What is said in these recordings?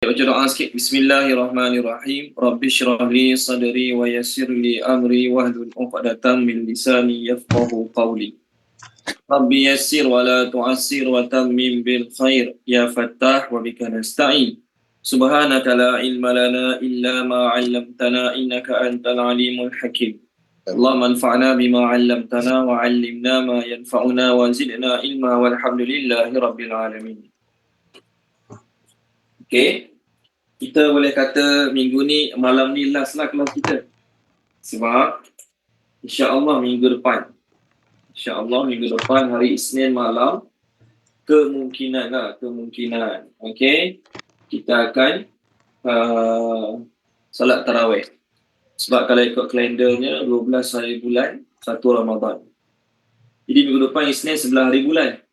Baca doa sikit. Bismillahirrahmanirrahim. Rabbi syrah li sadri wa yassir li amri wahlul 'uqdatam min lisani yafqahu qawli. Rabbi yassir wa la tu'assir wa tammim bil khair. Ya Fattah wa bika nasta'in. Subhanaka la ilma lana illa ma 'allamtana innaka antal alimul hakim. Allahumma anfa'na bima 'allamtana wa 'allimna ma yanfa'una wa zidna ilma walhamdulillahi rabbil alamin. Okey. Kita boleh kata minggu ni, malam ni last lah kelas kita. Sebab insya-Allah minggu depan hari Isnin malam kemungkinan okey, kita akan solat tarawih. Sebab kalau ikut kalendernya 12 hari bulan 1 Ramadan. Jadi minggu depan Isnin 11 hari bulan.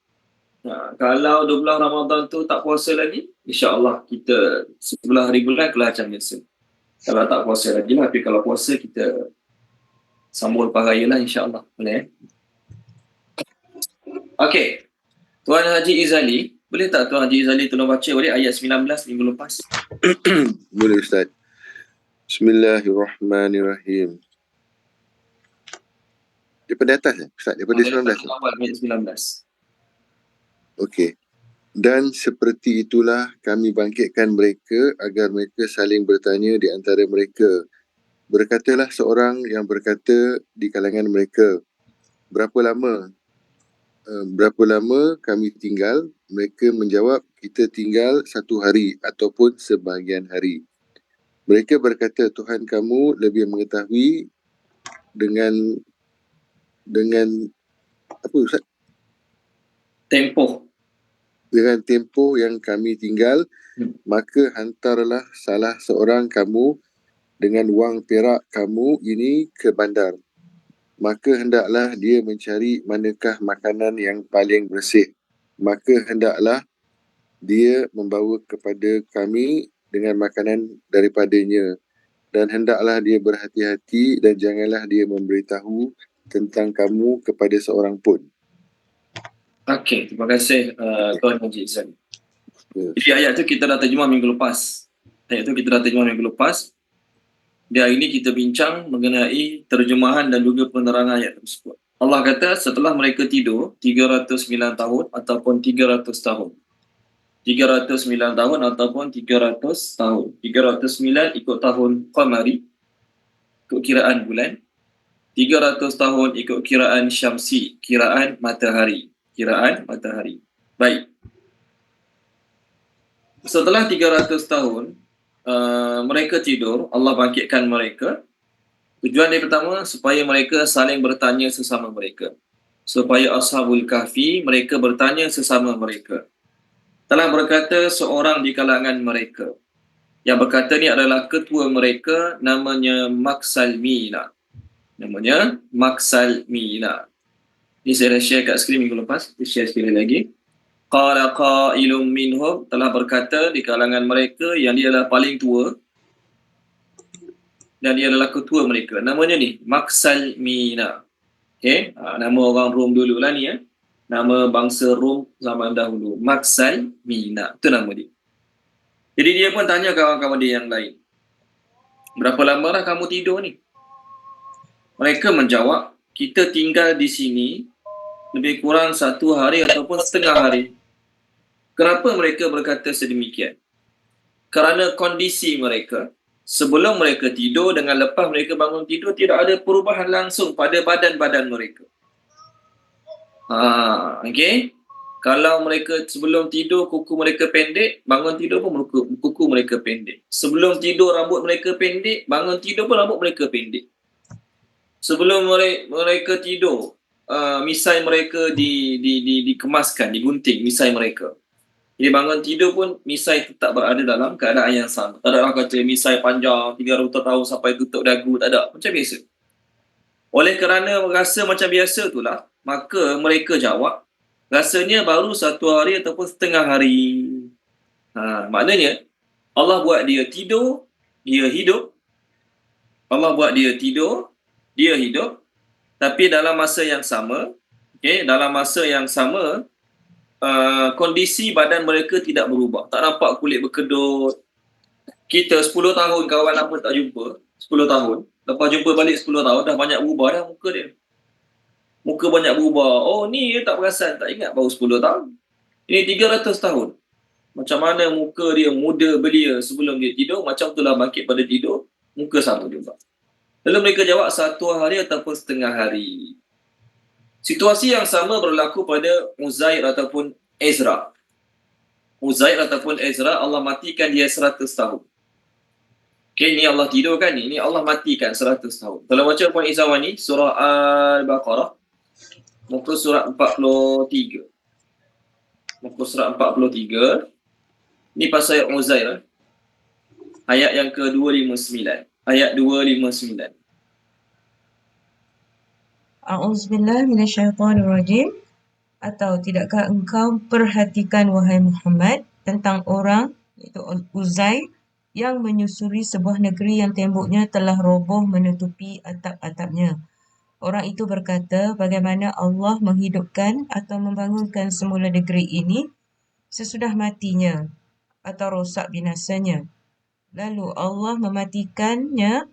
Kalau 12 Ramadan tu tak puasa lagi, insya-Allah kita 11 hari bulan kelas macam biasa. Kalau tak puasa lagi lah, tapi kalau puasa kita sambung lepas raya lah, insya-Allah. Boleh? Okey. Tuan Haji Izali, boleh tak Tuan Haji Izali tolong baca balik ayat 19 minggu lepas? Boleh Ustaz. Bismillahirrahmanirrahim. Daripada atas Ustaz, daripada 19. Awal ayat 19. Okey. Dan seperti itulah kami bangkitkan mereka agar mereka saling bertanya di antara mereka. Berkatalah seorang yang berkata di kalangan mereka, berapa lama kami tinggal? Mereka menjawab, kita tinggal 1 hari ataupun sebahagian hari. Mereka berkata, Tuhan kamu lebih mengetahui dengan apa Ustaz? Dengan tempoh yang kami tinggal, maka hantarlah salah seorang kamu dengan wang perak kamu ini ke bandar. Maka hendaklah dia mencari manakah makanan yang paling bersih. Maka hendaklah dia membawa kepada kami dengan makanan daripadanya. Dan hendaklah dia berhati-hati dan janganlah dia memberitahu tentang kamu kepada seorang pun. Okey, terima kasih Tuan Haji Izali. Jadi ayat tu kita dah terjemah minggu lepas. Di hari ini kita bincang mengenai terjemahan dan juga penerangan ayat tersebut. Allah kata setelah mereka tidur 309 tahun ataupun 300 tahun. 309 tahun ataupun 300 tahun. 309 ikut tahun qamari, ikut kiraan bulan. 300 tahun ikut kiraan syamsi, kiraan matahari. Baik. Setelah 300 tahun, mereka tidur, Allah bangkitkan mereka. Tujuan yang pertama, supaya mereka saling bertanya sesama mereka. Supaya Ashabul Kahfi, mereka bertanya sesama mereka. Telah berkata seorang di kalangan mereka. Yang berkata ni adalah ketua mereka, namanya Maksalmina. Ini saya dah share kat skrin minggu lepas. Saya share sekali lagi. Qala qailum minhum, telah berkata di kalangan mereka yang dia adalah paling tua dan dia adalah ketua mereka. Namanya ni Maksalmina. Okey, nama orang Rom dulu lah ni . Nama bangsa Rom zaman dahulu. Maksalmina, itu nama dia. Jadi dia pun tanya kawan-kawan dia yang lain, berapa lama dah kamu tidur ni? Mereka menjawab, kita tinggal di sini lebih kurang 1 hari ataupun setengah hari. Kenapa mereka berkata sedemikian? Kerana kondisi mereka, sebelum mereka tidur dengan lepas mereka bangun tidur, tidak ada perubahan langsung pada badan-badan mereka. Okey. Kalau mereka sebelum tidur kuku mereka pendek, bangun tidur pun kuku mereka pendek. Sebelum tidur rambut mereka pendek, bangun tidur pun rambut mereka pendek. Sebelum mereka tidur, misai mereka dikemaskan, digunting misai mereka. Jadi bangun tidur pun misai tetap berada dalam keadaan yang sama. Tak ada orang kata misai panjang 300 tahun sampai tutup dagu, tak ada. Macam biasa. Oleh kerana rasa macam biasa itulah, maka mereka jawab, rasanya baru 1 hari ataupun setengah hari. Maknanya Allah buat dia tidur, dia hidup. Allah buat dia tidur, dia hidup, tapi dalam masa yang sama, kondisi badan mereka tidak berubah. Tak nampak kulit berkedut, Kita 10 tahun kawan lama tak jumpa, 10 tahun. Lepas jumpa balik 10 tahun, dah banyak berubah dah muka dia. Muka banyak berubah. Oh, ni dia tak perasan, tak ingat baru 10 tahun. Ini 300 tahun. Macam mana muka dia muda belia sebelum dia tidur, macam itulah bangkit pada tidur, muka sama juga. Lalu mereka jawab 1 hari ataupun setengah hari. Situasi yang sama berlaku pada Uzair ataupun Ezra. Uzair ataupun Ezra, Allah matikan dia 100 tahun. Okay, ni Allah tidurkan ni. Ni Allah matikan 100 tahun. Kalau baca Puan Izawani, surah Al-Baqarah, muka surat 43. Muka surat 43. Ni pasal Uzair. Ayat yang ke-259. Ayat 259. A'udzubillah minasyaitonirrajim. Atau tidakkah engkau perhatikan wahai Muhammad tentang orang iaitu Uzair yang menyusuri sebuah negeri yang temboknya telah roboh menutupi atap-atapnya. Orang itu berkata, bagaimana Allah menghidupkan atau membangunkan semula negeri ini sesudah matinya atau rosak binasanya. Lalu Allah mematikannya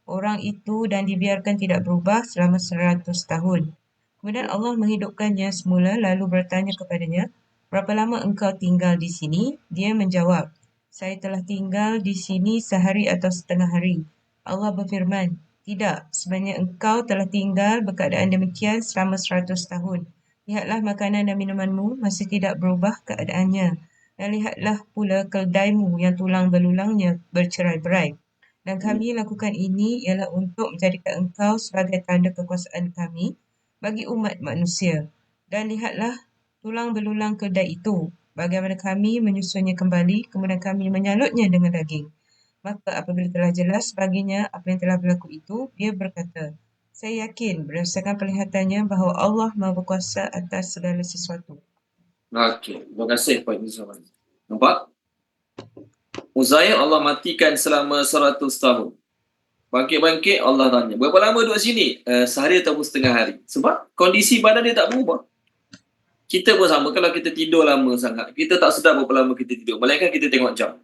orang itu dan dibiarkan tidak berubah selama 100 tahun. Kemudian Allah menghidupkannya semula lalu bertanya kepadanya, berapa lama engkau tinggal di sini? Dia menjawab, saya telah tinggal di sini sehari atau setengah hari. Allah berfirman, tidak, sebenarnya engkau telah tinggal berkeadaan demikian selama 100 tahun. Lihatlah makanan dan minumanmu masih tidak berubah keadaannya. Dan lihatlah pula keldaimu yang tulang belulangnya bercerai-berai. Dan kami lakukan ini ialah untuk menjadikan engkau sebagai tanda kekuasaan kami bagi umat manusia. Dan lihatlah tulang belulang keldai itu, bagaimana kami menyusunnya kembali, kemudian kami menyalutnya dengan daging. Maka apabila telah jelas baginya apa yang telah berlaku itu, dia berkata, saya yakin berdasarkan penglihatannya bahawa Allah Maha Berkuasa atas segala sesuatu. Okey, terima kasih Puan Izawani. Nampak? Uzair Allah matikan selama 100 tahun. Bangkit-bangkit Allah tanya, berapa lama duduk sini? Sehari ataupun setengah hari. Sebab kondisi badan dia tak berubah. Kita pun sama, kalau kita tidur lama sangat, kita tak sedar berapa lama kita tidur. Melainkan kita tengok jam.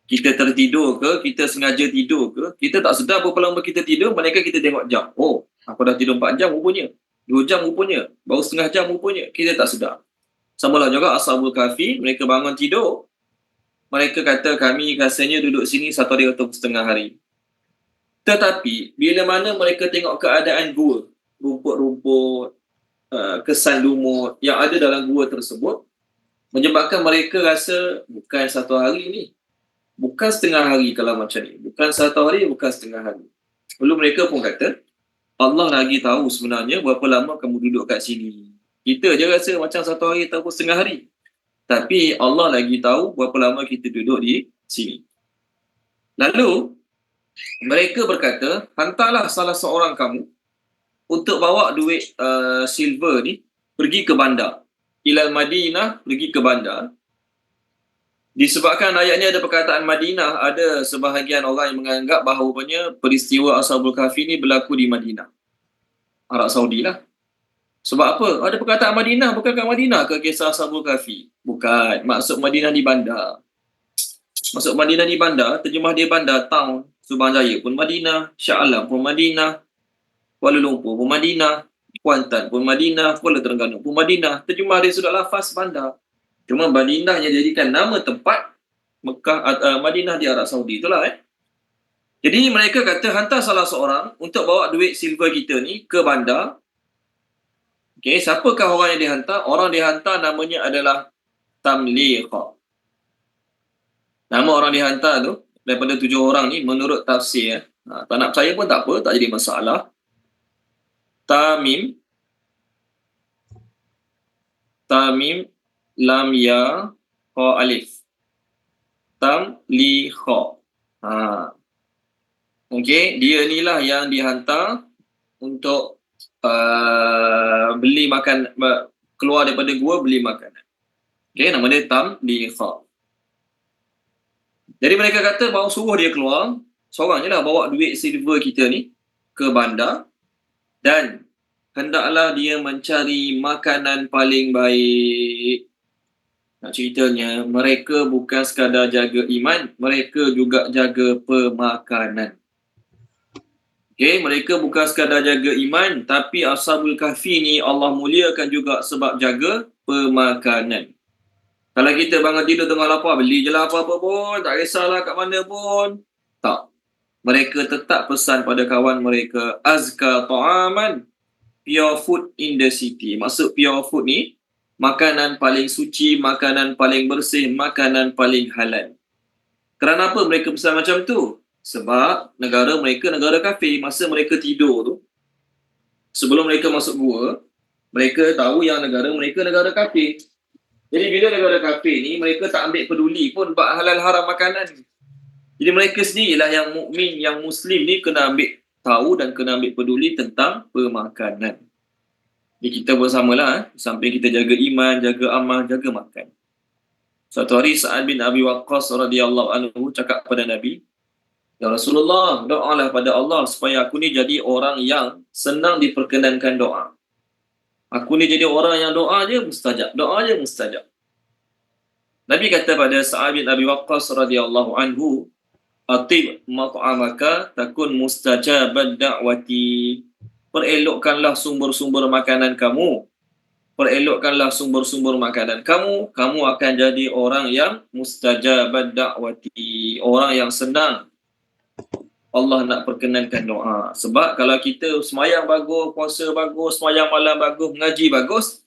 Kita tertidur ke, kita sengaja tidur ke, kita tak sedar berapa lama kita tidur, melainkan kita tengok jam. Oh, aku dah tidur 4 jam rupanya. 2 jam rupanya. Baru setengah jam rupanya. Kita tak sedar. Samalah juga Ashabul Kahfi, mereka bangun tidur. Mereka kata kami rasanya duduk sini 1 hari atau setengah hari. Tetapi bila mana mereka tengok keadaan gua, rumput-rumput, kesan lumut yang ada dalam gua tersebut, menyebabkan mereka rasa bukan 1 hari ni. Bukan setengah hari kalau macam ni. Bukan 1 hari, bukan setengah hari. Lalu mereka pun kata, Allah lagi tahu sebenarnya berapa lama kamu duduk kat sini. Kita je rasa macam 1 hari ataupun setengah hari. Tapi Allah lagi tahu berapa lama kita duduk di sini. Lalu, mereka berkata, hantarlah salah seorang kamu untuk bawa duit silver ni pergi ke bandar. Ilal Madinah, pergi ke bandar. Disebabkan ayat ni ada perkataan Madinah, ada sebahagian orang yang menganggap bahawanya peristiwa Ashabul Kahfi ni berlaku di Madinah, Arab Saudi lah. Sebab apa? Ada perkataan Madinah, bukan kat Madinah ke kisah Ashabul Kahfi? Bukan, maksud Madinah di bandar. Maksud Madinah di bandar, terjemah dia bandar, town. Subang Jaya pun Madinah, Shah Alam pun Madinah, Kuala Lumpur pun Madinah, Kuantan pun Madinah, Kuala Terengganu pun Madinah. Terjemah dia sudah lafaz bandar. Cuma Madinah yang jadikan nama tempat Mekah, Madinah di Arab Saudi itulah. Jadi mereka kata hantar salah seorang untuk bawa duit silver kita ni ke bandar. Okey, siapakah orang yang dihantar? Orang dihantar namanya adalah Tamliqa. Nama orang dihantar tu daripada 7 orang ni menurut tafsir. Tak nak percaya pun tak apa, tak jadi masalah. Tamim, lam ya, kha alif. Tamliqa. Okey, dia inilah yang dihantar untuk beli makan, keluar daripada gua beli makanan. Okey, nama dia Tamliqa. Jadi mereka kata baru suruh dia keluar, seorang je lah bawa duit silver kita ni ke bandar dan hendaklah dia mencari makanan paling baik. Nak ceritanya, mereka bukan sekadar jaga iman, mereka juga jaga pemakanan. Okay, mereka bukan sekadar jaga iman, tapi Ashabul Kahfi ni Allah muliakan juga sebab jaga pemakanan. Kalau kita bangun tidur tengah lapar, beli je lah apa-apa pun, tak kisahlah kat mana pun. Tak. Mereka tetap pesan pada kawan mereka, azka ta'aman, pure food in the city. Maksud pure food ni, makanan paling suci, makanan paling bersih, makanan paling halal. Kenapa mereka pesan macam tu? Sebab negara mereka negara kafir. Masa mereka tidur tu, sebelum mereka masuk gua, mereka tahu yang negara mereka negara kafir. Jadi bila negara kafir ni, mereka tak ambil peduli pun bab halal haram makanan. Jadi mereka sendirilah yang mukmin, yang muslim ni kena ambil tahu dan kena ambil peduli tentang pemakanan. Jadi kita bersamalah, samping kita jaga iman, jaga amal, jaga makan. Suatu hari Sa'ad bin Abi Waqqas radhiyallahu anhu cakap kepada Nabi, "Ya Rasulullah, doalah pada Allah supaya aku ni jadi orang yang senang diperkenankan doa. Aku ni jadi orang yang doa je mustajab, doa je mustajab." Nabi kata pada Sa'ad bin Abi Waqqas radhiyallahu anhu, "Atib mat'amaka takun mustajabad da'wati." Perelokkanlah sumber-sumber makanan kamu. Perelokkanlah sumber-sumber makanan kamu. Kamu akan jadi orang yang mustajabad da'wati. Orang yang senang Allah nak perkenankan doa. Sebab kalau kita semayang bagus, puasa bagus, semayang malam bagus, mengaji bagus,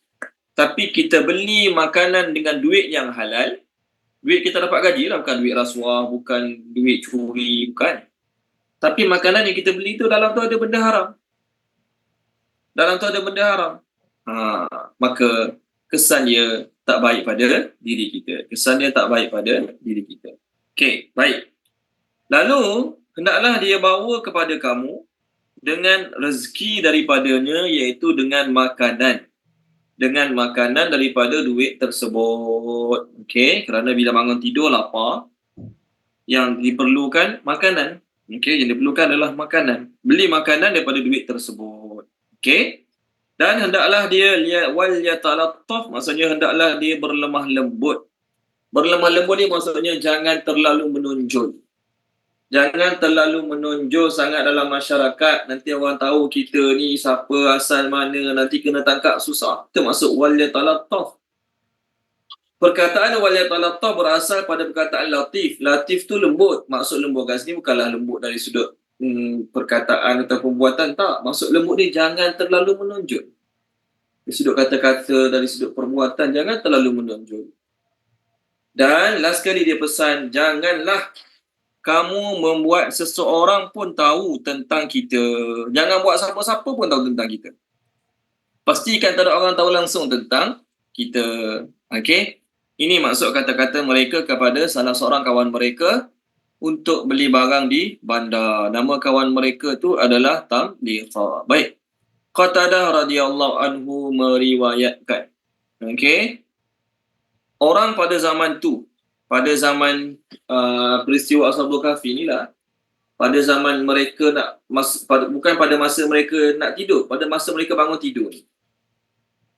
tapi kita beli makanan dengan duit yang halal, duit kita dapat gaji lah, bukan duit rasuah, bukan duit curi, bukan. Tapi makanan yang kita beli tu dalam tu ada benda haram. Dalam tu ada benda haram. Maka kesan dia tak baik pada diri kita. Kesan dia tak baik pada diri kita. Okey, baik. Lalu, hendaklah dia bawa kepada kamu dengan rezeki daripadanya, iaitu dengan makanan. Dengan makanan daripada duit tersebut. Okey, kerana bila bangun tidur lapar, yang diperlukan makanan. Okey, yang diperlukan adalah makanan. Beli makanan daripada duit tersebut. Okey. Dan hendaklah dia wal yatalattaf, maksudnya hendaklah dia berlemah lembut. Berlemah lembut ni maksudnya jangan terlalu menonjol. Jangan terlalu menonjol sangat dalam masyarakat. Nanti orang tahu kita ni siapa, asal mana, nanti kena tangkap susah. Itu maksud wal yatalattaf. Perkataan wal yatalattaf berasal pada perkataan latif. Latif tu lembut. Maksud lembut kat sini bukanlah lembut dari sudut perkataan atau perbuatan, tak. Maksud lembut ni jangan terlalu menonjol. Dari sudut kata-kata, dari sudut perbuatan, jangan terlalu menonjol. Dan last kali dia pesan, janganlah kamu membuat seseorang pun tahu tentang kita. Jangan buat siapa-siapa pun tahu tentang kita. Pastikan tak ada orang tahu langsung tentang kita. Okey? Ini maksud kata-kata mereka kepada salah seorang kawan mereka untuk beli barang di bandar. Nama kawan mereka tu adalah Tamliqa. Baik. Qatadah radhiyallahu anhu meriwayatkan. Okey. Orang pada zaman tu, pada zaman peristiwa Ashabul Kahfi inilah, pada zaman mereka bukan pada masa mereka nak tidur, pada masa mereka bangun tidur.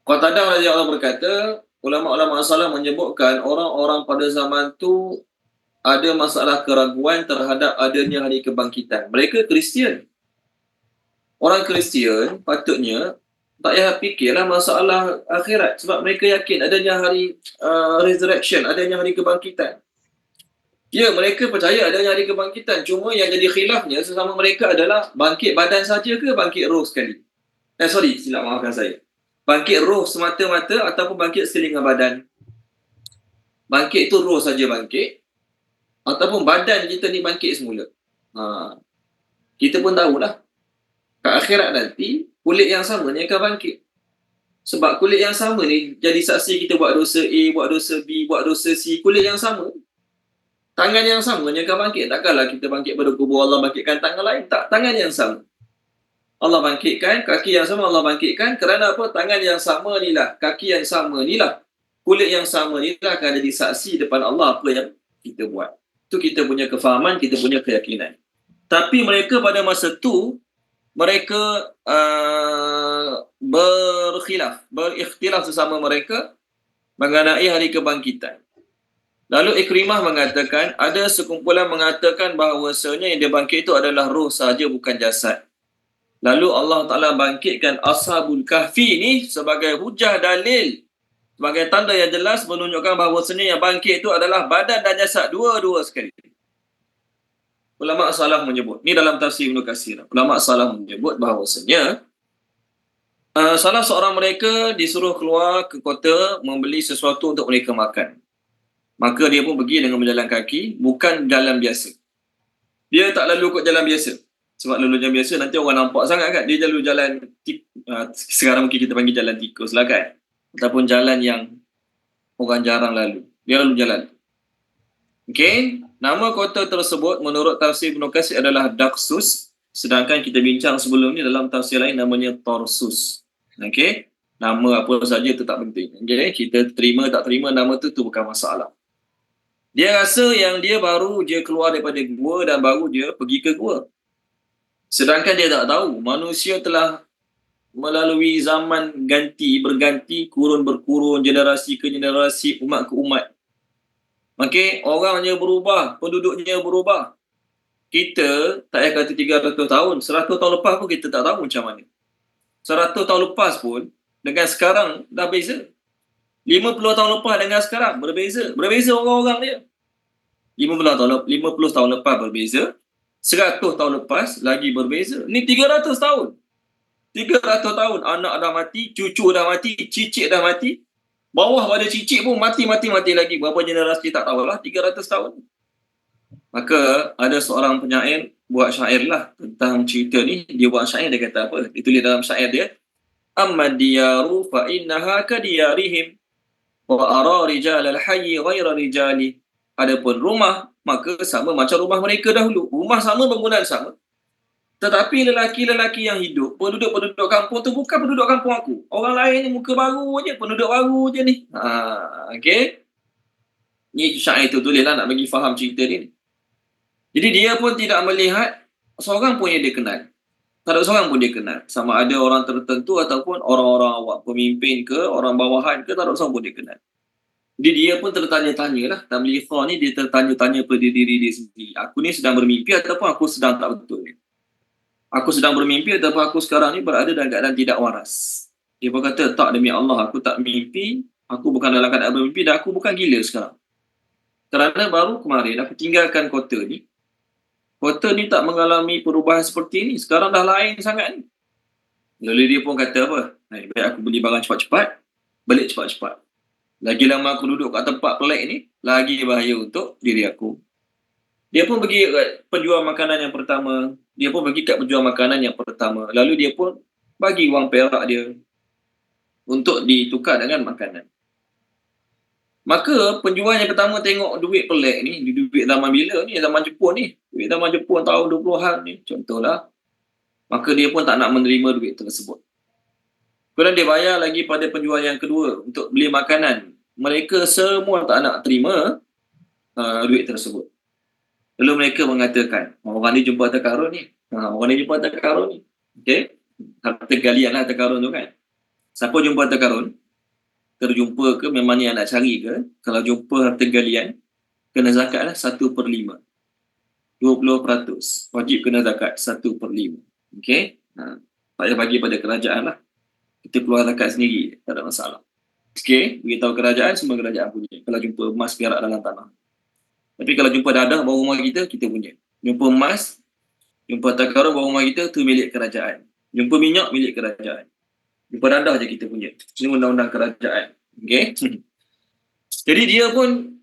Qatadah radhiyallahu anhu berkata, ulama-ulama salaf menyebutkan orang-orang pada zaman tu ada masalah keraguan terhadap adanya hari kebangkitan. Mereka Kristian. Orang Kristian patutnya tak payah fikirlah masalah akhirat. Sebab mereka yakin adanya hari resurrection, adanya hari kebangkitan. Ya, mereka percaya adanya hari kebangkitan. Cuma yang jadi khilafnya sesama mereka adalah bangkit badan saja ke bangkit roh sekali. Silap maafkan saya. Bangkit roh semata-mata ataupun bangkit sekeliling badan. Bangkit tu roh saja bangkit. Ataupun badan kita ni bangkit semula. Kita pun tahulah. Kat akhirat nanti, kulit yang sama ni akan bangkit. Sebab kulit yang sama ni jadi saksi kita buat dosa A, buat dosa B, buat dosa C. Kulit yang sama. Tangan yang sama ni akan bangkit. Takkanlah kita bangkit pada kubur, Allah bangkitkan tangan lain. Tak, tangan yang sama. Allah bangkitkan, kaki yang sama Allah bangkitkan. Kerana apa? Tangan yang sama ni lah, kaki yang sama ni lah, kulit yang sama ni lah akan jadi saksi depan Allah apa yang kita buat. Itu kita punya kefahaman, kita punya keyakinan. Tapi mereka pada masa tu, mereka berikhtilaf sesama mereka mengenai hari kebangkitan. Lalu Ikrimah mengatakan, ada sekumpulan mengatakan bahawasanya yang dia bangkit itu adalah roh sahaja, bukan jasad. Lalu Allah Ta'ala bangkitkan Ashabul Kahfi ni sebagai hujah dalil, sebagai tanda yang jelas menunjukkan bahawasanya yang bangkit itu adalah badan dan jasad, dua-dua sekali. Ulama salah menyebut, ni dalam tafsir Ibn Katsir, ulama salah menyebut bahawasanya salah seorang mereka disuruh keluar ke kota membeli sesuatu untuk mereka makan. Maka dia pun pergi dengan berjalan kaki, bukan jalan biasa. Dia tak lalu kot jalan biasa. Sebab lalu jalan biasa nanti orang nampak sangat kan. Dia lalu jalan, sekarang mungkin kita panggil jalan tikus lah kan. Ataupun jalan yang orang jarang lalu. Dia lalu jalan. Okey, nama kota tersebut menurut tafsir Ibn Katsir adalah Daxus. Sedangkan kita bincang sebelum ni dalam tafsir lain namanya Tarsus. Okey, nama apa saja itu tak penting. Okay? Kita terima tak terima nama tu bukan masalah. Dia rasa yang dia baru je keluar daripada gua dan baru dia pergi ke gua. Sedangkan dia tak tahu manusia telah melalui zaman berganti, kurun berkurun, generasi ke generasi, umat ke umat. Okey, orangnya berubah, penduduknya berubah. Kita tak payah kata 300 tahun, 100 tahun lepas pun kita tak tahu macam mana. 100 tahun lepas pun dengan sekarang dah beza. 50 tahun lepas dengan sekarang berbeza. Berbeza orang-orang dia. 50 tahun lepas berbeza. 100 tahun lepas lagi berbeza. Ni 300 tahun. 300 tahun anak dah mati, cucu dah mati, cicit dah mati. Bawah pada cicit pun mati lagi. Berapa generasi tak tahulah, 300 tahun. Maka ada seorang penyair buat syair lah tentang cerita ni. Dia buat syair, dia kata apa? Dia tulis dalam syair dia. Amma diyaru fa innaha kadiyarihim wa ara rijal al-hayy ghaira rijali. Adapun rumah, maka sama macam rumah mereka dahulu. Rumah sama, bangunan sama. Tetapi lelaki-lelaki yang hidup, penduduk-penduduk kampung tu bukan penduduk kampung aku. Orang lain ni muka baru je, penduduk baru je ni. Okey. Ni syair tu tulis lah nak bagi faham cerita ni. Jadi dia pun tidak melihat seorang pun yang dia kenal. Tak ada seorang pun dia kenal. Sama ada orang tertentu ataupun orang-orang awam, pemimpin ke, orang bawahan ke, tak ada seorang pun dia kenal. Jadi dia pun tertanya-tanya lah. Tamlighah ni dia tertanya-tanya pada diri dia sendiri. Aku ni sedang bermimpi ataupun aku sedang tak betul ni? Aku sedang bermimpi ataupun aku sekarang ni berada dalam keadaan tidak waras? Dia pun kata, tak, demi Allah aku tak mimpi. Aku bukan dalam keadaan bermimpi dan aku bukan gila sekarang. Kerana baru kemarin aku tinggalkan kota ni. Kota ni tak mengalami perubahan seperti ni. Sekarang dah lain sangat ni. Lalu dia pun kata apa? Baik aku beli barang cepat-cepat, balik cepat-cepat. Lagi lama aku duduk kat tempat pelik ni, lagi bahaya untuk diri aku. Dia pun pergi kat penjual makanan yang pertama. Lalu dia pun bagi wang perak dia untuk ditukar dengan makanan. Maka penjual yang pertama tengok duit pelik ni, duit zaman bila ni? Zaman Jepun ni. Duit zaman Jepun tahun 20-an ni, contohlah. Maka dia pun tak nak menerima duit tersebut. Kemudian dia bayar lagi pada penjual yang kedua untuk beli makanan. Mereka semua tak nak terima duit tersebut. Lalu mereka mengatakan, orang ni jumpa harta karun ni. Okay? Harta galian lah harta karun tu kan. Siapa jumpa harta karun, terjumpa ke, memang ni nak cari ke, kalau jumpa harta galian, kena zakat lah 1/5. 20%. Wajib kena zakat 1/5. Okay? Tak payah bagi pada kerajaan lah. Kita keluar zakat sendiri, tak ada masalah. Okay? Beritahu kerajaan, semua kerajaan punya. Kalau jumpa emas perak dalam tanah. Tapi kalau jumpa dadah bawah rumah kita, kita punya. Jumpa emas, jumpa harta karun bawah rumah kita, tu milik kerajaan. Jumpa minyak, milik kerajaan. Jumpa dadah je kita punya. Ini undang-undang kerajaan. Okay? Jadi dia pun,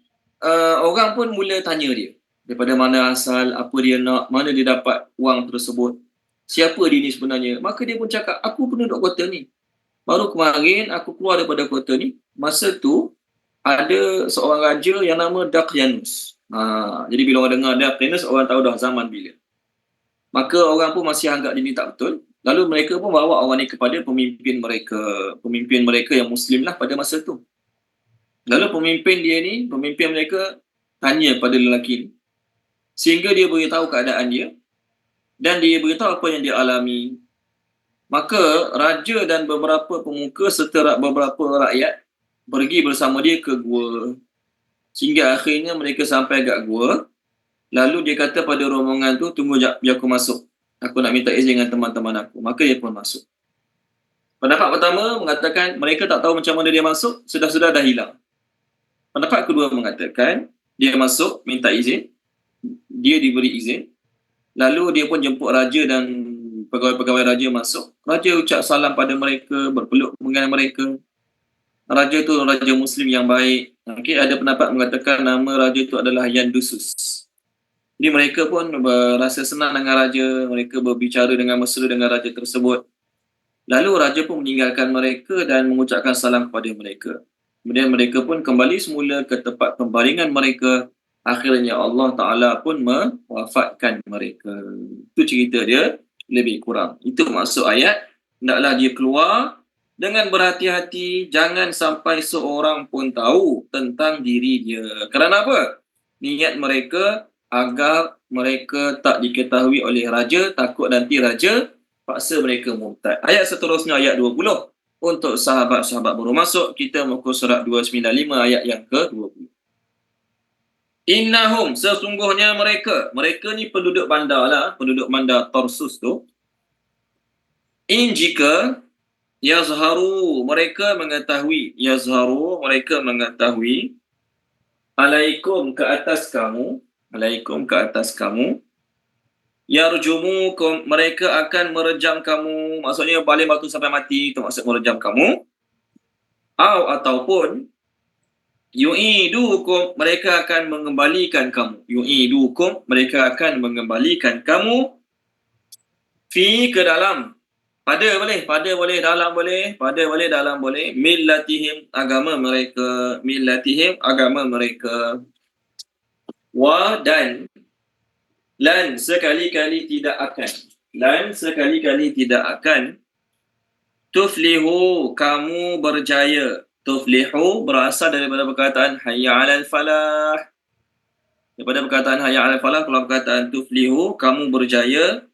orang pun mula tanya dia. Daripada mana asal, apa dia nak, mana dia dapat wang tersebut. Siapa dia ni sebenarnya? Maka dia pun cakap, aku penduduk kota ni. Baru kemarin aku keluar daripada kota ni. Masa tu, ada seorang raja yang nama Daqyanus. Jadi bila orang dengar Daqyanus, orang tahu dah zaman bila. Maka orang pun masih anggap dia ni tak betul. Lalu mereka pun bawa orang ni kepada pemimpin mereka yang Muslim lah pada masa tu. Lalu pemimpin mereka tanya pada lelaki ni. Sehingga dia beritahu keadaan dia. Dan dia beritahu apa yang dia alami. Maka raja dan beberapa pemuka serta beberapa rakyat pergi bersama dia ke gua. Sehingga akhirnya mereka sampai kat gua. Lalu dia kata pada rombongan tu, tunggu jap, biar aku masuk. Aku nak minta izin dengan teman-teman aku. Maka dia pun masuk. Pendapat pertama mengatakan mereka tak tahu macam mana dia masuk, sudah-sudah dah hilang. Pendapat kedua mengatakan dia masuk, minta izin, dia diberi izin, lalu dia pun jemput raja dan pegawai-pegawai raja masuk. Raja ucap salam pada mereka, berpeluk dengan mereka. Raja tu raja Muslim yang baik. Okay, ada pendapat mengatakan nama raja tu adalah Yandusus. Jadi mereka pun berasa senang dengan raja, mereka berbicara dengan mesra dengan raja tersebut. Lalu raja pun meninggalkan mereka dan mengucapkan salam kepada mereka. Kemudian mereka pun kembali semula ke tempat pembaringan mereka. Akhirnya Allah Ta'ala pun mewafatkan mereka. Itu cerita dia lebih kurang. Itu maksud ayat. Hendaklah dia keluar dengan berhati-hati. Jangan sampai seorang pun tahu tentang diri dia. Kerana apa? Niat mereka agar mereka tak diketahui oleh raja. Takut nanti raja paksa mereka murtad. Ayat seterusnya ayat 20. Untuk sahabat-sahabat baru masuk, kita muka surat 295 ayat yang ke-20. Innahum, sesungguhnya mereka ni penduduk bandar lah, penduduk bandar Tarsus tu. Jika yazharu, mereka mengetahui, alaikum ke atas kamu, yarjumukum, mereka akan merejam kamu. Maksudnya baling batu sampai mati, itu maksud merejam kamu. Ataupun yu'idukum, mereka akan mengembalikan kamu. Mereka akan mengembalikan kamu. Ke dalam. Pada boleh, dalam boleh. Millatihim, agama mereka. Dan sekali-kali tidak akan tuflihu, kamu berjaya. Tuflihu berasal daripada perkataan hayya 'alal falah. Daripada perkataan hayya 'alal falah keluar perkataan tuflihu, kamu berjaya.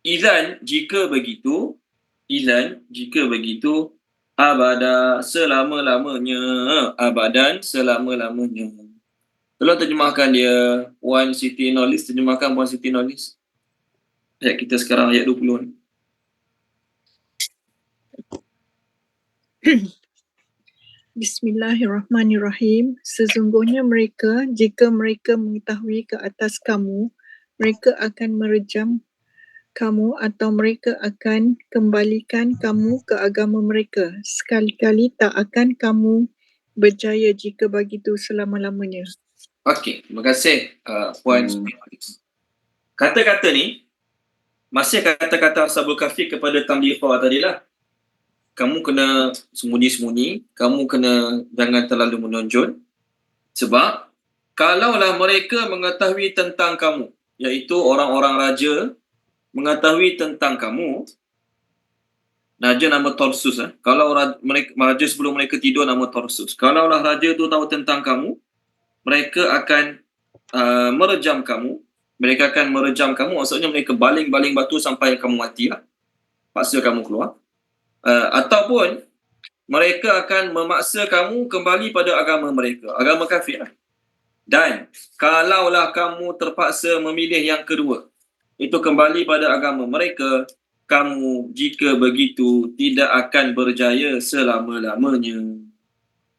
Idzan, jika begitu, abada, selama-lamanya. Tolong terjemahkan dia. Puan Siti Nolis, terjemahkan Puan Siti Nolis. Ayat kita sekarang ayat 20 ni. Bismillahirrahmanirrahim. Sesungguhnya mereka, jika mereka mengetahui ke atas kamu, mereka akan merejam kamu atau mereka akan kembalikan kamu ke agama mereka. Sekali-kali tak akan kamu berjaya jika begitu selama-lamanya. Okey, terima kasih Puan Siti Nolis. Kata-kata ni masih kata-kata Ashabul Kahfi kepada Tamliqah tadilah. Kamu kena sembunyi-sembunyi, kamu kena jangan terlalu menonjol. Sebab kalaulah mereka mengetahui tentang kamu, iaitu orang-orang raja mengetahui tentang kamu, raja nama Tarsus. Kalau raja sebelum mereka tidur nama Tarsus. Kalaulah raja tu tahu tentang kamu, mereka akan merejam kamu. Maksudnya mereka baling-baling batu sampai kamu mati lah. Paksa kamu keluar. Ataupun mereka akan memaksa kamu kembali pada agama mereka, agama kafir lah. Dan kalaulah kamu terpaksa memilih yang kedua, itu kembali pada agama mereka, kamu jika begitu tidak akan berjaya selama-lamanya.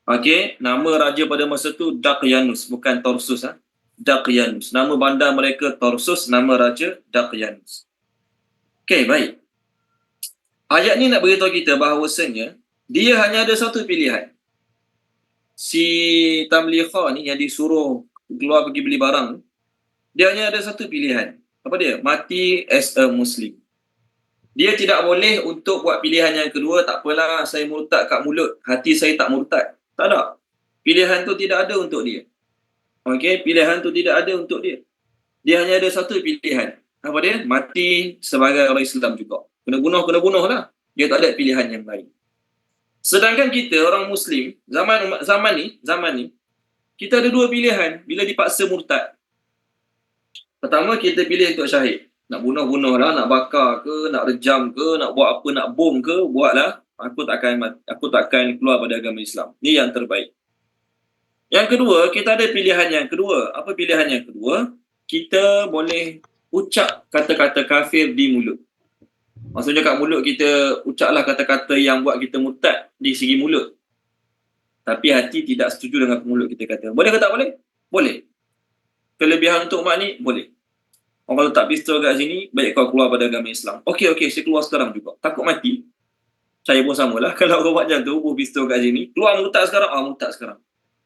Okey, nama raja pada masa tu Daqyanus, bukan Tarsus. Daqyanus. Nama bandar mereka Tarsus, nama raja Daqyanus. Okey, baik. Ayat ni nak beritahu kita bahawasanya dia hanya ada satu pilihan. Si Tamliqah ni yang disuruh keluar pergi beli barang, dia hanya ada satu pilihan. Apa dia? Mati as a Muslim. Dia tidak boleh untuk buat pilihan yang kedua, tak apalah saya murtad kat mulut, hati saya tak murtad. Tak ada. Pilihan tu tidak ada untuk dia. Okey, pilihan tu tidak ada untuk dia. Dia hanya ada satu pilihan. Apa dia? Mati sebagai orang Islam juga. Kena bunuh lah. Dia tak ada pilihan yang lain. Sedangkan kita orang Muslim, zaman ni, kita ada dua pilihan bila dipaksa murtad. Pertama, kita pilih untuk syahid. Nak bunuh lah, nak bakar ke, nak rejam ke, nak buat apa, nak bom ke, buatlah. aku tak akan keluar pada agama Islam. Ini yang terbaik. Yang kedua, kita ada pilihan yang kedua. Apa pilihan yang kedua? Kita boleh ucap kata-kata kafir di mulut. Maksudnya kat mulut kita ucaplah kata-kata yang buat kita murtad di segi mulut. Tapi hati tidak setuju dengan mulut kita kata. Boleh ke tak boleh? Boleh. Kelebihan untuk umat ni? Boleh. Orang letak pistol kat sini, baik kau keluar pada agama Islam. Okey, saya keluar sekarang juga. Takut mati. Saya pun samalah. Kalau orang buat macam tu, buh pistol kat sini, keluar murtad sekarang, murtad sekarang.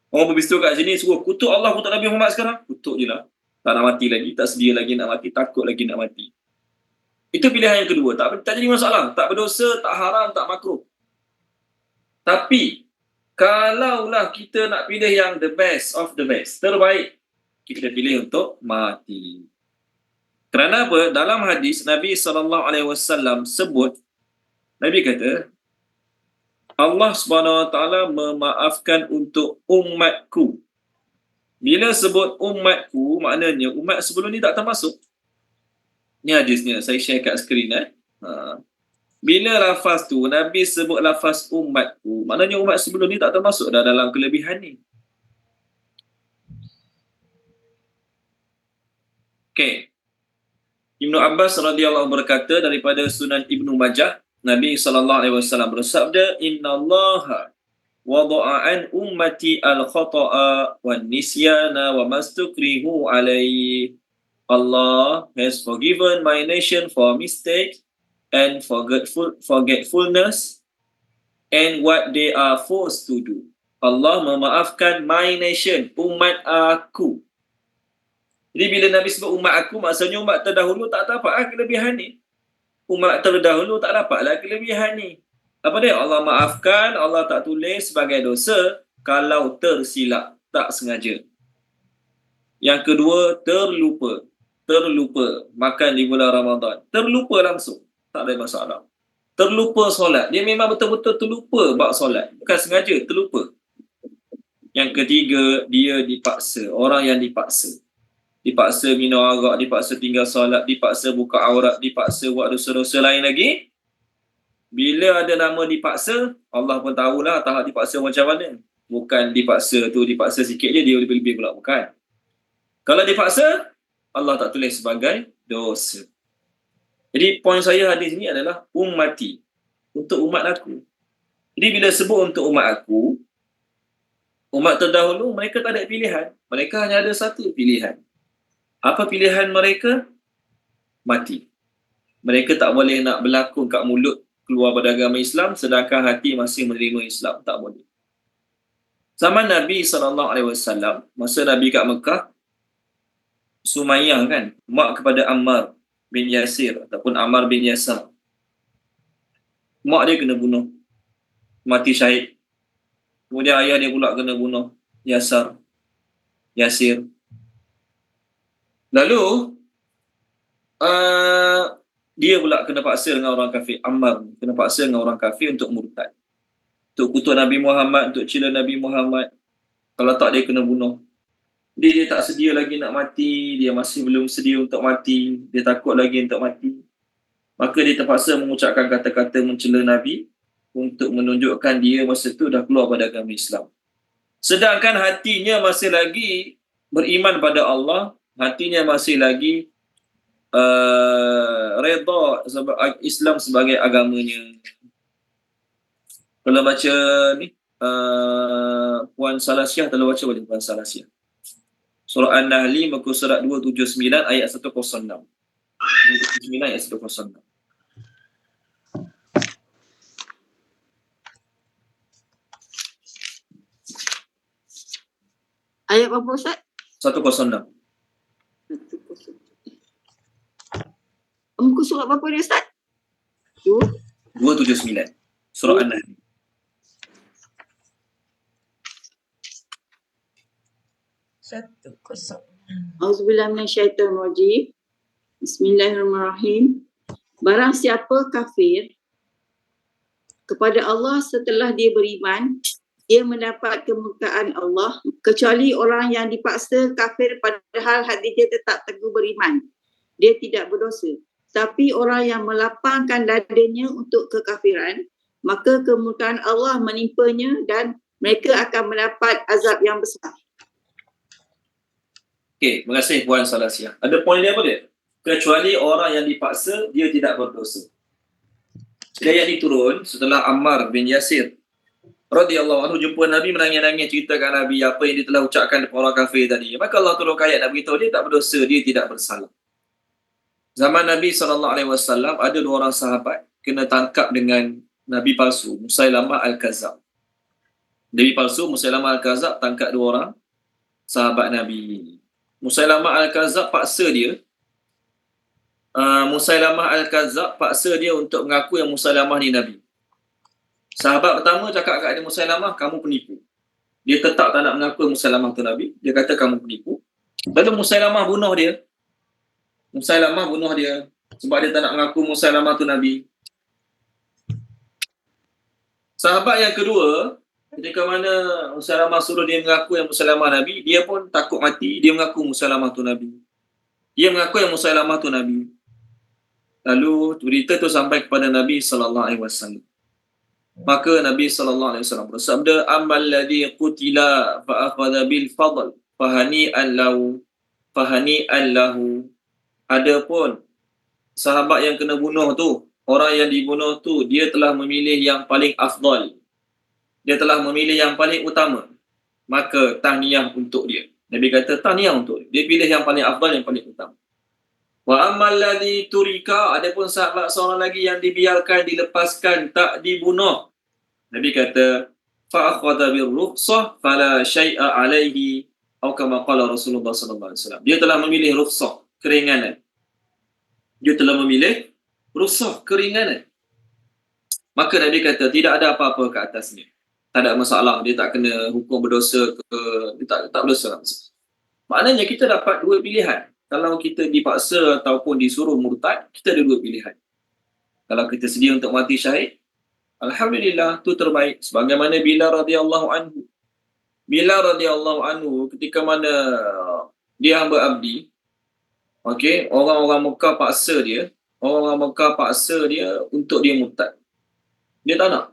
Orang berpistol kat sini suruh kutuk Allah, kutuk Nabi Muhammad sekarang. Kutuk je lah. Tak nak mati lagi, tak sedia lagi nak mati, takut lagi nak mati. Itu pilihan yang kedua. Tak jadi masalah. Tak berdosa, tak haram, tak makruh. Tapi, kalaulah kita nak pilih yang the best of the best, terbaik, kita pilih untuk mati. Kerana apa? Dalam hadis, Nabi SAW sebut, Nabi kata, Allah SWT memaafkan untuk umatku. Bila sebut umatku, maknanya umat sebelum ni tak termasuk. Ni hadisnya, saya share kat skrin. Bila lafaz tu, Nabi sebut lafaz umatku, maknanya umat sebelum ni tak termasuk dah dalam kelebihan ni. Okay. Ibnu Abbas radhiyallahu berkata daripada Sunan Ibnu Majah, Nabi SAW bersabda, Innallaha wada'a an ummati al-khata'a wan nisyana wa mastukrihu alaihi. Allah has forgiven my nation for mistake and forgetfulness and what they are forced to do. Allah memaafkan my nation, umat aku. Jadi bila Nabi sebut umat aku, maksudnya umat terdahulu tak dapat kelebihan ni. Umat terdahulu tak dapatlah kelebihan ni. Apa dia? Allah maafkan, Allah tak tulis sebagai dosa kalau tersilap, tak sengaja. Yang kedua, terlupa. Makan di bulan Ramadan. Terlupa langsung. Tak ada masalah. Terlupa solat. Dia memang betul-betul terlupa bab solat. Bukan sengaja, terlupa. Yang ketiga, dia dipaksa. Orang yang dipaksa. Dipaksa minum arak, dipaksa tinggal solat, dipaksa buka aurat, dipaksa buat dosa-dosa lain lagi. Bila ada nama dipaksa, Allah pun tahulah tahap dipaksa macam mana. Bukan dipaksa tu, dipaksa sikit je, dia lebih-lebih pula. Bukan. Kalau dipaksa, Allah tak tulis sebagai dosa. Jadi poin saya hadis ni adalah ummati. Untuk umat aku. Jadi bila sebut untuk umat aku, umat terdahulu mereka tak ada pilihan. Mereka hanya ada satu pilihan. Apa pilihan mereka? Mati. Mereka tak boleh nak berlakon kat mulut keluar pada agama Islam sedangkan hati masih menerima Islam. Tak boleh. Zaman Nabi SAW, masa Nabi kat Mekah, Sumayyah kan, mak kepada Ammar bin Yasir ataupun Ammar bin Yasar. Mak dia kena bunuh. Mati syahid. Kemudian ayah dia pula kena bunuh. Yasir. Lalu dia pula kena paksa dengan orang kafir. Ammar kena paksa dengan orang kafir untuk murtad, untuk kutuk Nabi Muhammad, untuk cela Nabi Muhammad. Kalau tak dia kena bunuh. Dia tak sedia lagi nak mati. Dia masih belum sedia untuk mati. Dia takut lagi untuk mati. Maka dia terpaksa mengucapkan kata-kata mencela Nabi untuk menunjukkan dia masa tu dah keluar pada agama Islam. Sedangkan hatinya masih lagi beriman pada Allah. Hatinya masih lagi redha Islam sebagai agamanya. Kalau baca ni Puan Salasiah, kalau baca boleh Puan Salasiah. Surah An-Nahli muka surat 279 ayat 106. 279 ayat 106. Ayat berapa Ustaz? 106. Muka surat berapa dia Ustaz? 279. Surah An-Nahl. Auzubillahi minasyaitonirrajim. Bismillahirrahmanirrahim. Barang siapa kafir kepada Allah setelah dia beriman, dia mendapat kemurkaan Allah, kecuali orang yang dipaksa kafir padahal hati dia tetap teguh beriman. Dia tidak berdosa. Tapi orang yang melapangkan dadanya untuk kekafiran, maka kemurkaan Allah menimpanya dan mereka akan mendapat azab yang besar. Okey, terima kasih Puan Salasia. Ada poin dia apa dia? Kecuali orang yang dipaksa, dia tidak berdosa. Jadi ayat ini turun setelah Ammar bin Yasir radhiyallahu anhu jumpa Nabi menangis-nangis ceritakan Nabi apa yang dia telah ucapkan kepada orang kafir tadi. Maka Allah turunkan ayat nak beritahu dia tak berdosa, dia tidak bersalah. Zaman Nabi SAW ada 2 orang sahabat kena tangkap dengan Nabi palsu, Musailamah Al-Kazab. Nabi palsu Musailamah Al-Kazab tangkap 2 orang sahabat Nabi. Musailamah Al-Kazab paksa dia untuk mengaku yang Musailamah ni Nabi. Sahabat pertama cakap kat dia, Musailamah, kamu penipu. Dia tetap tak nak mengaku Musailamah tu Nabi. Dia kata kamu penipu. Lalu Musailamah bunuh dia. Sebab dia tak nak mengaku Musailamah tu Nabi. Sahabat yang kedua, ketika mana Musailamah suruh dia mengaku yang Musailamah Nabi, dia pun takut mati, dia mengaku Musailamah tu Nabi. Lalu berita tu sampai kepada Nabi SAW. Maka Nabi SAW bersabda, Ammal ladhi qutila fa'akhadha bil fadl fahani'an lahu. Adapun sahabat yang kena bunuh tu, orang yang dibunuh tu, dia telah memilih yang paling afdal. Dia telah memilih yang paling utama. Maka tahniah untuk dia. Nabi kata tahniah untuk dia. Dia pilih yang paling afdal, yang paling utama. Wa ammal ladhi turika, adapun sahabat seorang lagi yang dibiarkan, dilepaskan, tak dibunuh. Nabi kata fa akhadha bir rukhsah fala syai'a alaihi atau kama qala Rasulullah sallallahu alaihi wasallam. Dia telah memilih rukhsah, keringanan. Maka Nabi kata tidak ada apa-apa ke atasnya. Tak ada masalah, dia tak kena hukum berdosa ke, dia tak berdosa. Maknanya kita dapat 2 pilihan. Kalau kita dipaksa ataupun disuruh murtad, kita ada 2 pilihan. Kalau kita sedia untuk mati syahid, alhamdulillah, tu terbaik. Sebagaimana Bilal radhiyallahu anhu ketika mana dia hamba abdi, okey, orang-orang Mekah paksa dia untuk dia murtad. Dia tak nak.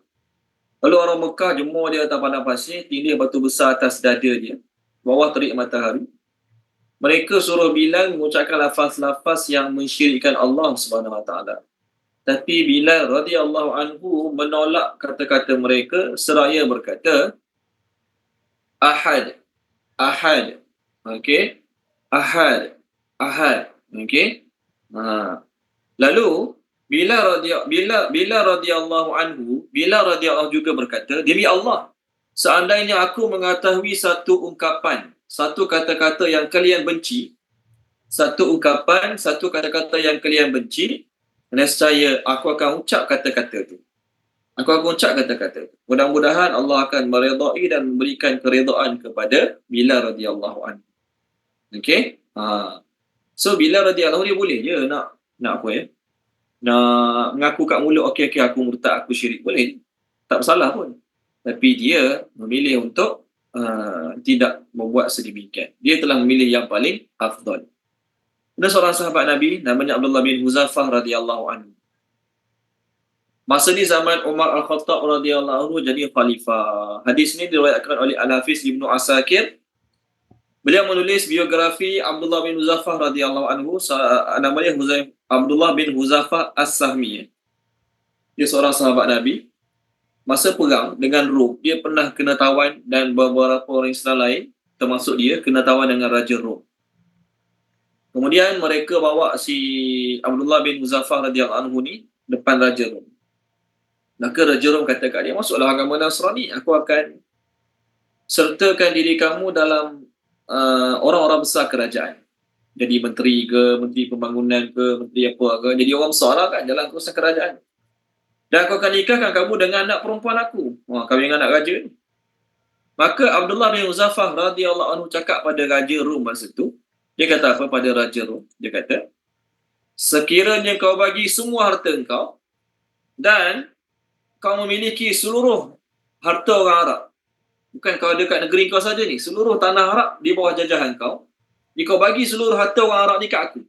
Lalu orang Mekah jemur dia atas padang pasir, tindih batu besar atas dada dia, bawah terik matahari. Mereka suruh Bilal mengucapkan lafaz-lafaz yang mensyirikkan Allah Subhanahu Wa Taala. Tapi Bilal radhiyallahu anhu menolak kata-kata mereka seraya berkata, Ahad. Okey? Ahad. Okey? Lalu Bilal radhiyallahu anhu juga berkata, demi Allah, seandainya aku mengetahui satu ungkapan, satu kata-kata yang kalian benci, nescaya aku akan ucap kata-kata itu. Mudah-mudahan Allah akan meredai dan memberikan keredaan kepada Bilal radhiyallahu anhu. Okey? So Bilal radhiyallahu anhu dia boleh je nak apa ya? Nak mengaku kat mulut, okey aku murtad, aku syirik, boleh. Tak bersalah pun. Tapi dia memilih untuk tidak membuat sedemikian. Dia telah memilih yang paling afdal. Ada seorang sahabat Nabi namanya Abdullah bin Huzafah radhiyallahu anhu. Masa ni zaman Umar Al-Khattab radhiyallahu anhu jadi khalifah. Hadis ni diriwayatkan oleh Al-Hafiz Ibnu Asakir. Beliau menulis biografi Abdullah bin Huzafah radhiyallahu anhu, namanya Abdullah bin Huzafah As-Sahmi. Dia seorang sahabat Nabi. Masa perang dengan Rom, dia pernah kena tawan dan beberapa orang Islam lain, termasuk dia, kena tawan dengan Raja Rom. Kemudian mereka bawa si Abdullah bin Huzafah radhiyallahu anhu ni depan Raja Rom. Maka Raja Rom kata kat dia, masuklah agama Nasrani, aku akan sertakan diri kamu dalam orang-orang besar kerajaan. Jadi menteri ke, menteri pembangunan ke, menteri apa ke, jadi orang besar lah kan dalam kuasa kerajaan. Dan aku akan nikahkan kamu dengan anak perempuan aku. Kahwin dengan anak raja ni. Maka Abdullah bin Huzafah radhiyallahu anhu cakap pada Raja Rom masa tu, dia kata apa pada Raja Rom? Dia kata, sekiranya kau bagi semua harta kau dan kau memiliki seluruh harta orang Arab, bukan kau ada kat negeri kau saja ni, seluruh tanah Arab di bawah jajahan kau, jika kau bagi seluruh harta orang Arab ni kat aku,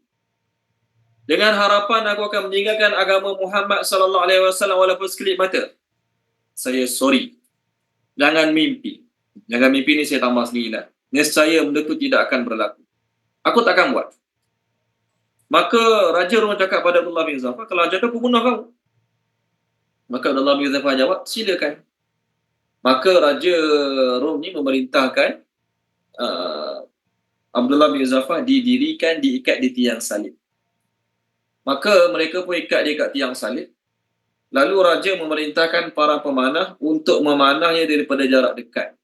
dengan harapan aku akan meninggalkan agama Muhammad sallallahu alaihi wasallam walaupun sekelip mata. saya sorry. Jangan mimpi. Jangan mimpi ni saya tambah sendiri lah. Nescaya benda tu tidak akan berlaku. Aku takkan buat. Maka Raja Rom cakap pada Abdullah bin Zafar, kalau macam tu aku bunuh kau. Maka Abdullah bin Zafar jawab, silakan. Maka Raja Rom ni memerintahkan Abdullah bin Zafar diikat di tiang salib. Maka mereka pun ikat dia kat tiang salib. Lalu Raja memerintahkan para pemanah untuk memanahnya daripada jarak dekat.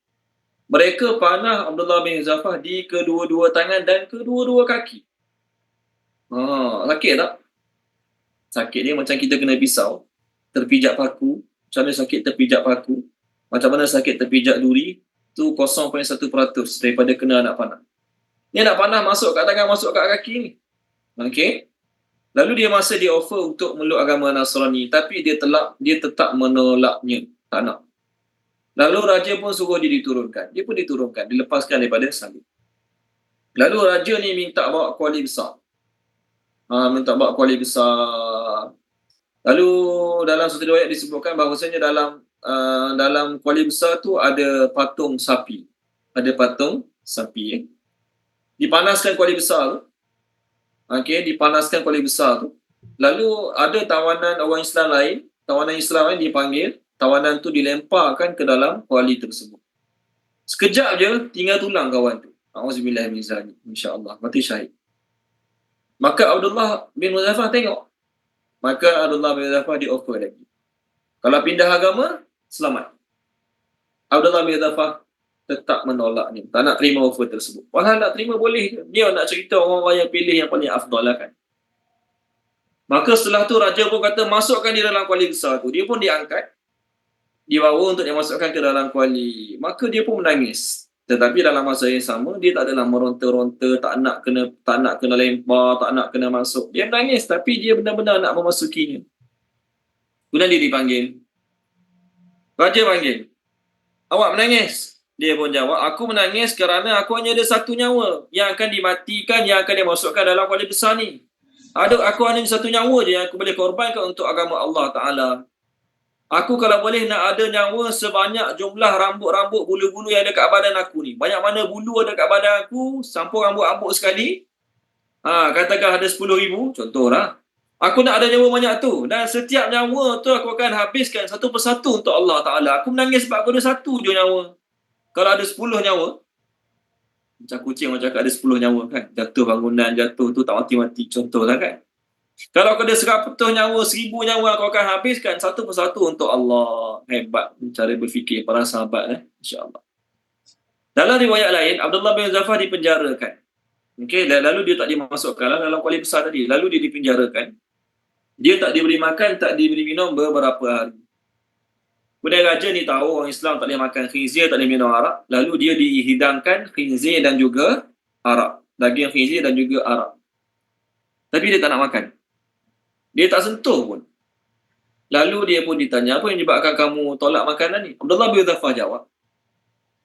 Mereka panah Abdullah bin Zafar di kedua-dua tangan dan kedua-dua kaki. Sakit tak? Sakit ni macam kita kena pisau, terpijak paku. Macam mana sakit terpijak paku? Macam mana sakit terpijak duri? Tu 0.1% daripada kena anak panah. Ni anak panah masuk kat tangan, masuk kat kaki ni. Okey. Lalu dia masa dia offer untuk meluk agama Nasrani, tapi dia tetap menolaknya, tak nak. Lalu raja pun suruh dia diturunkan. Dia pun diturunkan, dilepaskan daripada salib. Lalu raja ni minta bawa kuali besar. Minta bawa kuali besar. Lalu dalam satu riwayat disebutkan bahawasanya dalam kuali besar tu ada patung sapi. Ada patung sapi. Dipanaskan kuali besar tu. Dipanaskan kuali besar tu. Lalu ada tawanan orang Islam lain dipanggil. Tawanan tu dilemparkan ke dalam kuali tersebut. Sekejap je tinggal tulang kawan tu. Auzubillah min zalik. Insya-Allah mati syahid. Maka Abdullah bin Zafar tengok. Maka Abdullah bin Zafar di offer lagi. Kalau pindah agama, selamat. Abdullah bin Zafar tetap menolak ni. Tak nak terima offer tersebut. Walau nak terima boleh. Dia nak cerita orang-orang yang pilih yang paling afdal lah kan. Maka setelah tu Raja pun kata masukkan dia dalam kuali besar tu. Dia pun diangkat. Dibawa untuk dimasukkan ke dalam kuali. Maka dia pun menangis. Tetapi dalam masa yang sama, dia tak adalah meronta-ronta, tak nak kena lempar, tak nak kena masuk. Dia menangis tapi dia benar-benar nak memasukinya. Kemudian dia dipanggil. Raja panggil. Awak menangis? Dia pun jawab, aku menangis kerana aku hanya ada satu nyawa yang akan dimatikan, yang akan dimasukkan dalam kuali besar ni. Aku hanya satu nyawa je yang aku boleh korbankan untuk agama Allah Ta'ala. Aku kalau boleh nak ada nyawa sebanyak jumlah rambut-rambut bulu-bulu yang ada kat badan aku ni. Banyak mana bulu ada kat badan aku, sampul rambut-rambut sekali. Katakan ada 10,000, contohlah. Aku nak ada nyawa banyak tu. Dan setiap nyawa tu aku akan habiskan satu persatu untuk Allah Ta'ala. Aku menangis sebab aku ada satu je nyawa. Kalau ada 10 nyawa, macam kucing macam cakap ada 10 nyawa kan. Jatuh bangunan, jatuh tu tak mati-mati. Contohlah kan. Kalau aku ada 100 nyawa, 1000 nyawa aku akan habiskan satu persatu untuk Allah. Hebat cara berfikir para sahabat insya-Allah. Dalam riwayat lain, Abdullah bin Zafar dipenjarakan. Lalu dia tak dimasukkan dalam kuali besar tadi. Lalu dia dipenjarakan. Dia tak diberi makan, tak diberi minum beberapa hari. Kemudian raja ni tahu orang Islam tak boleh makan khinzir, tak boleh minum arak. Lalu dia dihidangkan khinzir dan juga arak. Daging khinzir dan juga arak. Tapi dia tak nak makan. Dia tak sentuh pun. Lalu dia pun ditanya, apa yang menyebabkan kamu tolak makanan ni? Abdullah bin Zafar jawab,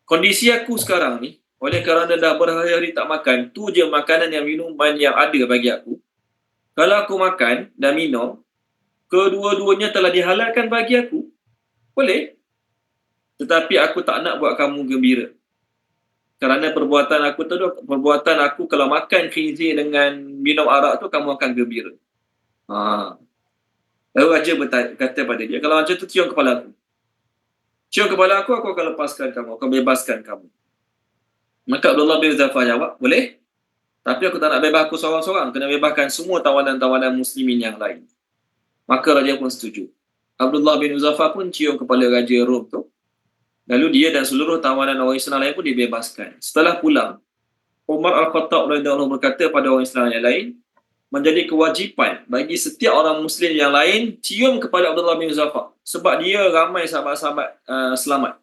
kondisi aku sekarang ni, oleh kerana dah berhari-hari tak makan, tu je makanan yang minuman yang ada bagi aku. Kalau aku makan dan minum, kedua-duanya telah dihalalkan bagi aku. Boleh. Tetapi aku tak nak buat kamu gembira. Kerana perbuatan aku kalau makan khinzir dengan minum arak tu, kamu akan gembira. Lalu raja kata pada dia, kalau macam tu cium kepala aku. Cium kepala aku akan lepaskan kamu, akan bebaskan kamu. Maka Abdullah bin Zafar jawab, boleh. Tapi aku tak nak bebas aku seorang-seorang. Kena bebaskan semua tawanan-tawanan muslimin yang lain. Maka raja pun setuju. Abdullah bin Zafar pun cium kepala Raja Rom tu. Lalu dia dan seluruh tawanan orang Islam lain pun dibebaskan. Setelah pulang, Umar Al-Khattab radhiyallahu anhu berkata pada orang Islam yang lain, menjadi kewajipan bagi setiap orang Muslim yang lain cium kepada Abdullah bin Zafar. Sebab dia ramai sahabat-sahabat selamat.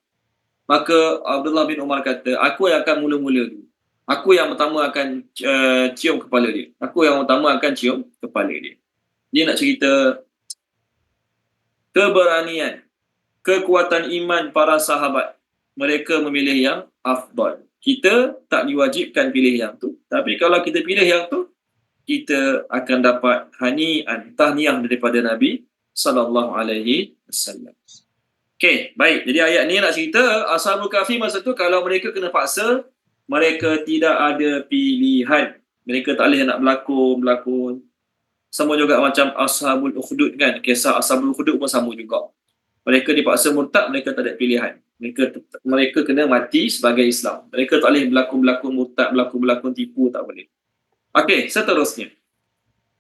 Maka Abdullah bin Umar kata, aku yang akan mula-mula dulu. Aku yang pertama akan cium kepala dia. Aku yang pertama akan cium kepala dia. Dia nak cerita keberanian, kekuatan iman para sahabat. Mereka memilih yang afdal. Kita tak diwajibkan pilih yang tu. Tapi kalau kita pilih yang tu, kita akan dapat tahniah daripada Nabi sallallahu alaihi wasallam. Okey, baik. Jadi ayat ni nak cerita Ashabul Kahfi masa tu kalau mereka kena paksa, mereka tidak ada pilihan. Mereka tak boleh nak berlakon. Sama juga macam Ashabul Ukhdud kan. Kisah Ashabul Ukhdud pun sama juga. Mereka dipaksa murtad, mereka tak ada pilihan. Mereka kena mati sebagai Islam. Mereka tak boleh berlakon murtad, berlakon tipu, tak boleh. Okey, seterusnya.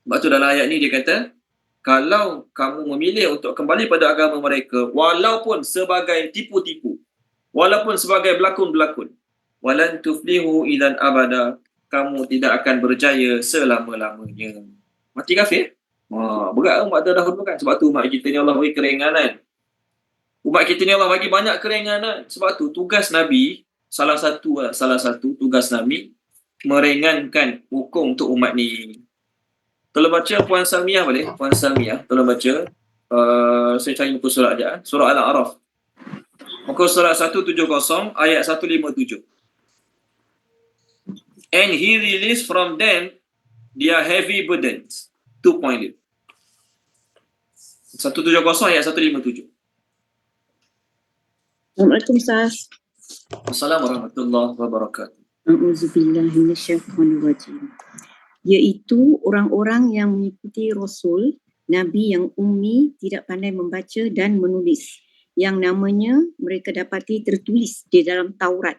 Sebab tu dalam ayat ni dia kata, kalau kamu memilih untuk kembali pada agama mereka, walaupun sebagai tipu-tipu, walaupun sebagai berlakon, walan tuflihu idzan abada, kamu tidak akan berjaya selama-lamanya. Mati kafir? Berat umat terdahulu kan. Sebab tu umat kita ni Allah bagi keringanan. Umat kita ni Allah bagi banyak keringanan. Sebab tu tugas Nabi, salah satu tugas Nabi, meringankan hukum untuk umat ni. Tolong baca Puan Salmiah boleh? Puan Salmiah, tolong baca. Saya cari muka surat je. Surah Al-A'raf. Muka surat 170 ayat 157. And he released from them their heavy burdens. 2 point dia. 170 ayat 157. Assalamualaikum Ustaz. Assalamualaikum warahmatullahi wabarakatuh. A'udzubillahi minasyaitonirrajim. Iaitu orang-orang yang mengikuti Rasul, Nabi yang ummi, tidak pandai membaca dan menulis, yang namanya mereka dapati tertulis di dalam Taurat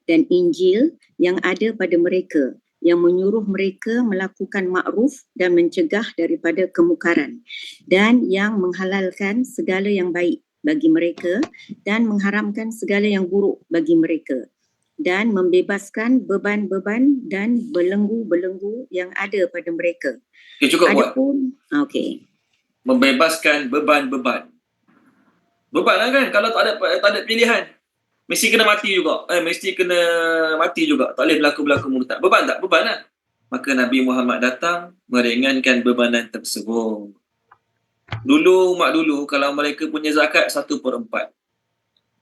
dan Injil yang ada pada mereka, yang menyuruh mereka melakukan makruf dan mencegah daripada kemukaran, dan yang menghalalkan segala yang baik bagi mereka dan mengharamkan segala yang buruk bagi mereka, dan membebaskan beban-beban dan belenggu-belenggu yang ada pada mereka. Okay, cukup buat. Okey. Membebaskan beban-beban. Beban lah kan, kalau tak ada pilihan. Mesti kena mati juga. Tak boleh berlaku murtad. Beban tak? Beban lah. Maka Nabi Muhammad datang meringankan bebanan tersebut. Umat dulu, kalau mereka punya zakat 1/4.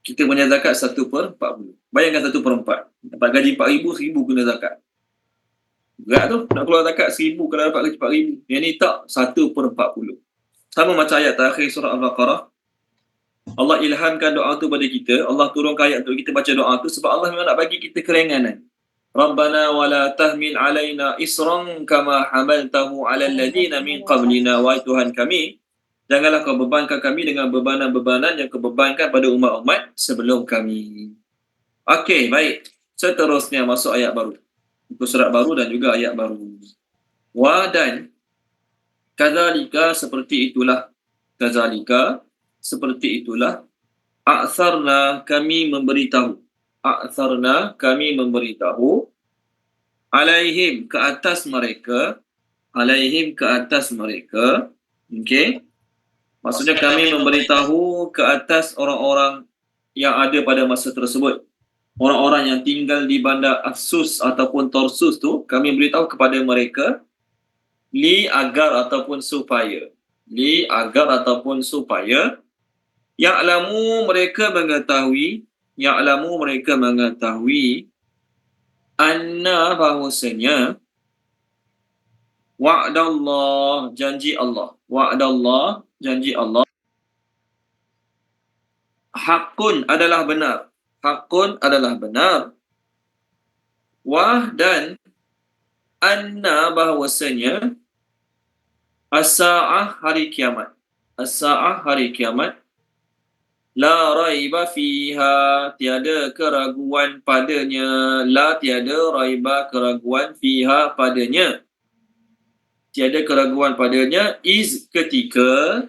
Kita punya zakat 1/40. Bayangkan 1/4. Dapat gaji 4,000, 1,000 kena zakat. Berat tu, nak keluar zakat 1,000 kalau dapat gaji 4,000. Yang ni tak, 1/40. Sama macam ayat terakhir surah Al-Baqarah. Allah ilhamkan doa tu pada kita. Allah turunkan ayat untuk kita baca doa tu sebab Allah memang nak bagi kita keringanan. Rabbana wala tahmil alaina isran kama hamaltahu ala alladhina min qablina. Wahai Tuhan kami, janganlah kau bebankan kami dengan bebanan-bebanan yang kau bebankan pada umat-umat sebelum kami. Okey, baik. Seterusnya masuk ayat baru. Buku surat baru dan juga ayat baru. Wa dan kadzalika seperti itulah. Kadzalika seperti itulah. A'tharna kami memberitahu. A'tharna kami memberitahu. Alaihim ke atas mereka. Alaihim ke atas mereka. Okey. Maksudnya kami memberitahu ke atas orang-orang yang ada pada masa tersebut. Orang-orang yang tinggal di bandar Afsus ataupun Tarsus tu, kami beritahu kepada mereka agar ataupun supaya ya'lamu mereka mengetahui anna bahawasanya wa'dallah janji Allah hakun adalah benar wah dan anna bahawasanya as-sa'ah hari kiamat la raiba fiha tiada keraguan padanya iz ketika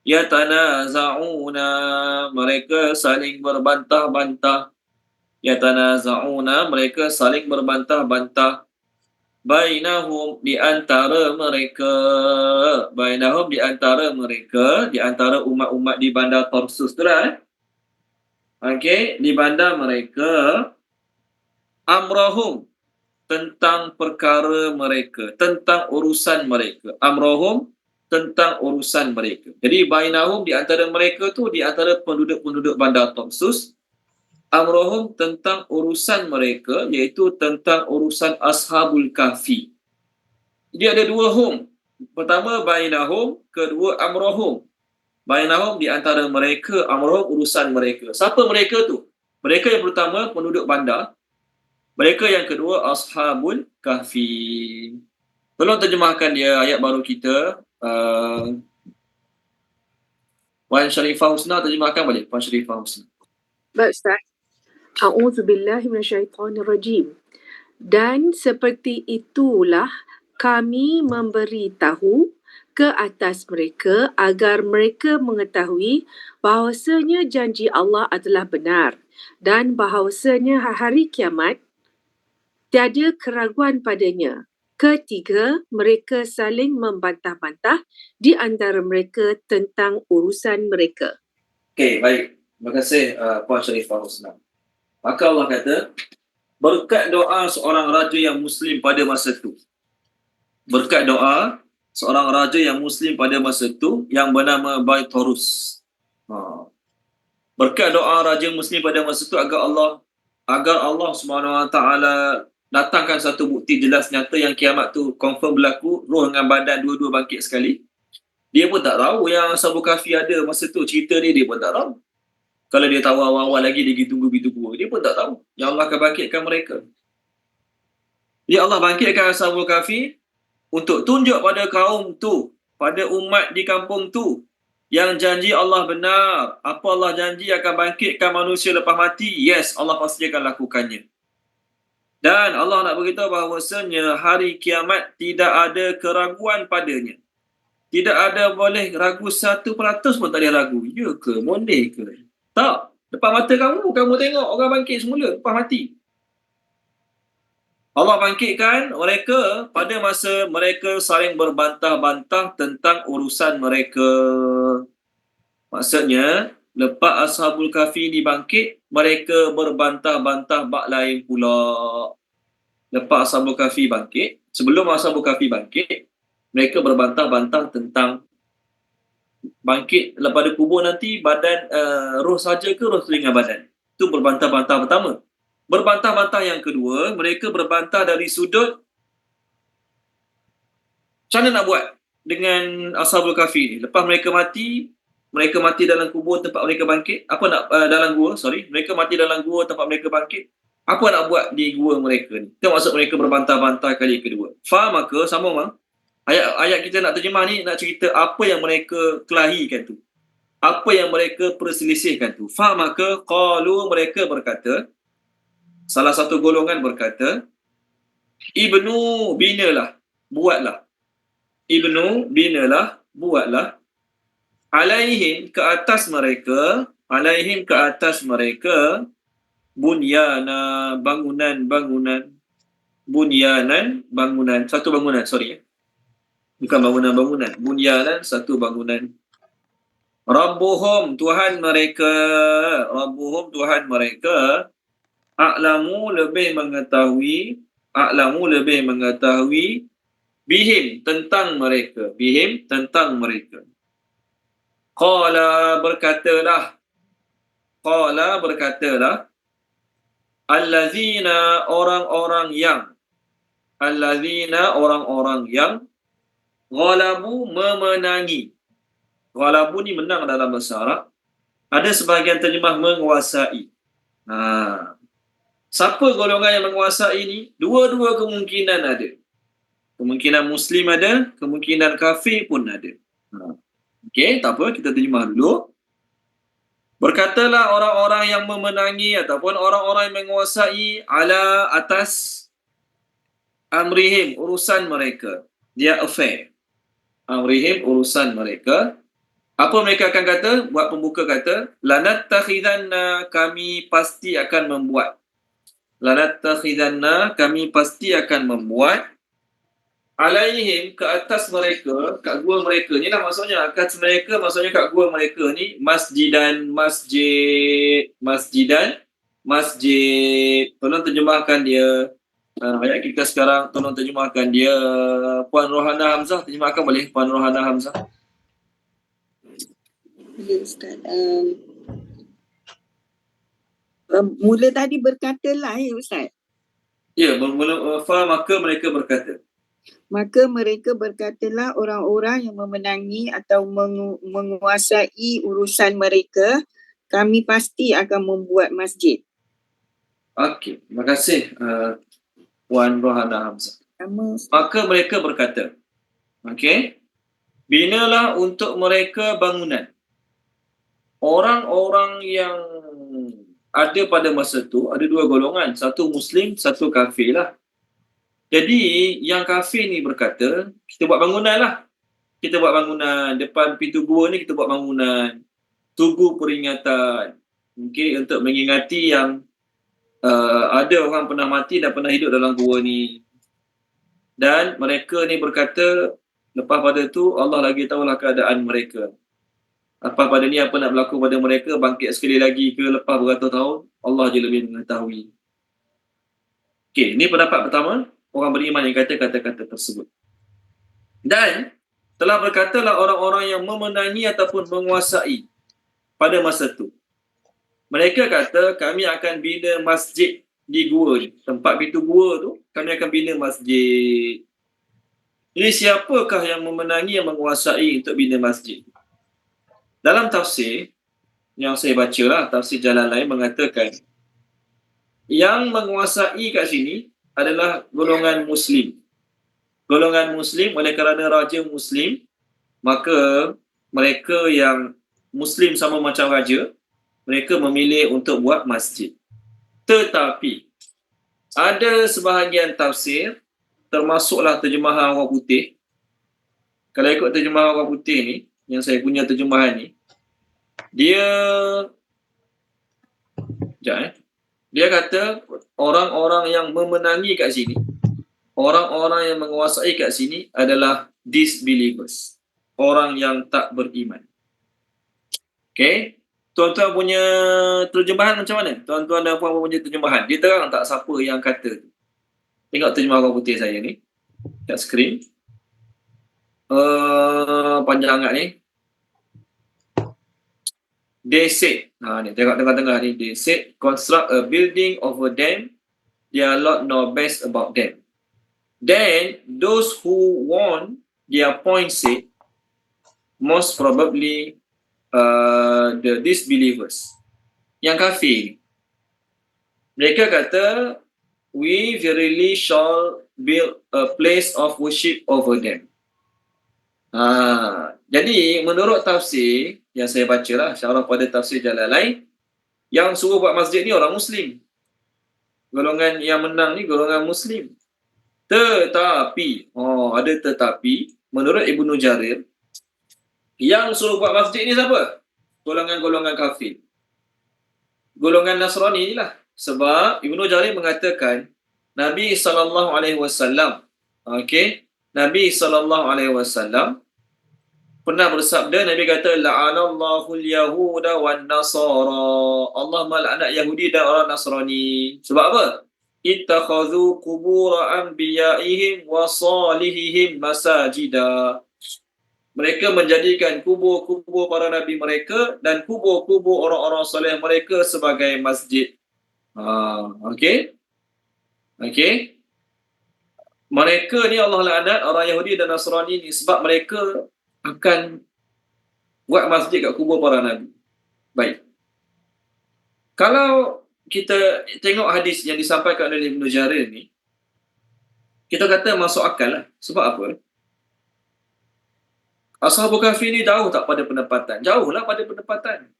yatanaza'una mereka saling berbantah-bantah bainahum di antara mereka di antara umat-umat di bandar Tarsus tu lah. Okey, di bandar mereka amrahum tentang perkara mereka, tentang urusan mereka. Amrahum tentang urusan mereka. Jadi bainahum di antara mereka tu, di antara penduduk-penduduk bandar Tarsus, amrohum tentang urusan mereka, iaitu tentang urusan Ashabul Kahfi. Jadi ada dua hum. Pertama bainahum, kedua amrohum. bainahum, di antara mereka, amrahum, urusan mereka. Siapa mereka tu? Mereka yang pertama penduduk bandar, mereka yang kedua ashabul kahfi. Tolong terjemahkan dia ayat baru kita. Puan Sharifah Husna terjemahkan balik. Puan Sharifah Husna. Baik Ustaz. A'udzubillahi minasyaitonirrajim. Dan seperti itulah kami memberitahu ke atas mereka agar mereka mengetahui bahawasanya janji Allah adalah benar dan bahawasanya hari kiamat tiada keraguan padanya. Ketiga, mereka saling membantah-bantah di antara mereka tentang urusan mereka. Okey, baik. Terima kasih Puan Sharifah Husna. Maka Allah kata, berkat doa seorang raja yang Muslim pada masa itu. Berkat doa seorang raja yang Muslim pada masa itu yang bernama Baitarus. Berkat doa raja Muslim pada masa itu agar Allah SWT datangkan satu bukti jelas nyata yang kiamat tu confirm berlaku, roh dengan badan dua-dua bangkit sekali. Dia pun tak tahu yang Ashabul Kahfi ada masa tu, cerita dia pun tak tahu. Kalau dia tahu awal-awal lagi dia pergi tunggu, dia pun tak tahu yang Allah akan bangkitkan mereka. Ya Allah bangkitkan Ashabul Kahfi untuk tunjuk pada kaum tu, pada umat di kampung tu, yang janji Allah benar. Apa Allah janji akan bangkitkan manusia lepas mati? Yes, Allah pasti akan lakukannya. Dan Allah nak beritahu bahawasanya hari kiamat tidak ada keraguan padanya. Tidak ada boleh ragu 1% pun tak ada ragu. Ya ke? Boleh ke? Tak. Depan mata kamu tengok orang bangkit semula lepas mati. Allah bangkitkan mereka pada masa mereka saling berbantah-bantah tentang urusan mereka. Maksudnya, lepas Ashabul Kahfi ni bangkit, mereka berbantah-bantah bab lain pula. Lepas Ashabul Kahfi bangkit, sebelum Ashabul Kahfi bangkit, mereka berbantah-bantah tentang bangkit daripada kubur nanti, badan roh saja ke roh dengan badan. Itu berbantah-bantah pertama. Berbantah-bantah yang kedua, mereka berbantah dari sudut macam mana nak buat dengan Ashabul Kahfi ni. Lepas mereka mati dalam kubur tempat mereka bangkit. Mereka mati dalam gua tempat mereka bangkit. Apa nak buat di gua mereka ni? Itu maksud mereka berbantah-bantah kali kedua. Faham maka? Sama bang? Ayat kita nak terjemah ni nak cerita apa yang mereka kelahikan tu. Apa yang mereka perselisihkan tu. Faham maka? Qalu, mereka berkata, salah satu golongan berkata, Ibnu binalah, buatlah. Ibnu binalah, buatlah. Alaihim ke atas mereka, bunyana, bangunan. Satu bangunan, bukan bangunan. Bunyanan, satu bangunan. Rabbuhum, Tuhan mereka. A'lamu, lebih mengetahui. Bihim, tentang mereka. Qala, berkatalah. Allazina, orang-orang yang ghalabu, memenangi. Ghalabu ni menang dalam bahasa Arab. Ada sebahagian terjemah menguasai. Siapa golongan yang menguasai ni? Dua-dua kemungkinan ada. Kemungkinan Muslim ada, kemungkinan kafir pun ada. Okey, tak apa, kita terjemah dulu. Berkatalah orang-orang yang memenangi ataupun orang-orang yang menguasai ala atas amrihim, urusan mereka. Dia affair. Amrihim, urusan mereka. Apa mereka akan kata? Buat pembuka kata, lanattakhidanna, kami pasti akan membuat. Alaihim, ke atas mereka, kat gua mereka ni lah maksudnya. Atas mereka maksudnya kat gua mereka ni, masjid. Tolong terjemahkan dia. Ayat kita sekarang, tolong terjemahkan dia. Puan Rohana Hamzah, terjemahkan boleh Puan Rohana Hamzah. Ya Ustaz. Mula tadi berkatalah ya Ustaz. Ya, maka mereka berkata. Maka mereka berkatalah orang-orang yang memenangi atau menguasai urusan mereka, kami pasti akan membuat masjid. Okey, terima kasih Puan Rohana Hamzah. Maka mereka berkata, okey, binalah untuk mereka bangunan. Orang-orang yang ada pada masa tu ada dua golongan, satu Muslim, satu kafir lah. Jadi yang kafir ni berkata, kita buat bangunan lah. Kita buat bangunan, depan pintu gua ni kita buat bangunan. Tugu peringatan. Okay, untuk mengingati yang ada orang pernah mati dan pernah hidup dalam gua ni. Dan mereka ni berkata, lepas pada tu Allah lagi tahulah keadaan mereka. Lepas pada ni apa nak berlaku pada mereka, bangkit sekali lagi ke lepas beratus tahun, Allah je lebih mengetahui. Okay, ini pendapat pertama, orang beriman yang kata kata-kata tersebut. Dan telah berkatalah orang-orang yang memenangi ataupun menguasai pada masa itu. Mereka kata kami akan bina masjid di gua ni. Tempat pintu gua tu, kami akan bina masjid. Ini siapakah yang memenangi, yang menguasai untuk bina masjid? Dalam tafsir yang saya baca lah, tafsir Jalalain mengatakan yang menguasai kat sini adalah golongan Muslim. Golongan Muslim, oleh kerana raja Muslim, maka mereka yang Muslim sama macam raja, mereka memilih untuk buat masjid. Tetapi ada sebahagian tafsir, termasuklah terjemahan orang putih. Kalau ikut terjemahan orang putih ni, yang saya punya terjemahan ni, dia dia kata orang-orang yang memenangi kat sini, orang-orang yang menguasai kat sini adalah disbelievers, orang yang tak beriman. Okay, tuan-tuan punya terjemahan macam mana? Tuan-tuan dan puan punya terjemahan, dia terang tak siapa yang kata tu? Tengok terjemahan orang putih saya ni kat skrin. Panjang sangat ni. They said, ni tengok tengah-tengah ni, they said construct a building over them, their Lord know best about them. Then those who won their point said, most probably the disbelievers, yang kafir. Mereka kata, we verily shall build a place of worship over them. Jadi menurut tafsir yang saya baca lah, syarah pada tafsir Jalalain, yang suruh buat masjid ni orang Muslim. Golongan yang menang ni golongan Muslim. Tetapi, ada tetapi, menurut Ibnu Jarir, yang suruh buat masjid ni siapa? Golongan-golongan kafir. Golongan Nasrani ni lah. Sebab Ibnu Jarir mengatakan, Nabi SAW, Nabi SAW pernah bersabda, Nabi kata, la'anallahu al-yahuda wan nasara. Allah melaknat Yahudi dan orang Nasrani. Sebab apa? Ittakhadhu qubur anbiya'ihim wa salihihim masajida. Mereka menjadikan kubur-kubur para nabi mereka dan kubur-kubur orang-orang soleh mereka sebagai masjid. Okey. Mereka ni Allah laknat, orang Yahudi dan Nasrani ni, sebab mereka akan buat masjid kat kubur para nabi. Baik. Kalau kita tengok hadis yang disampaikan oleh Ibnu Jarir ni, kita kata masuk akal lah. Sebab apa? Ashabul Kahfi ni jauh tak pada pendapatan? Jauh lah pada pendapatan.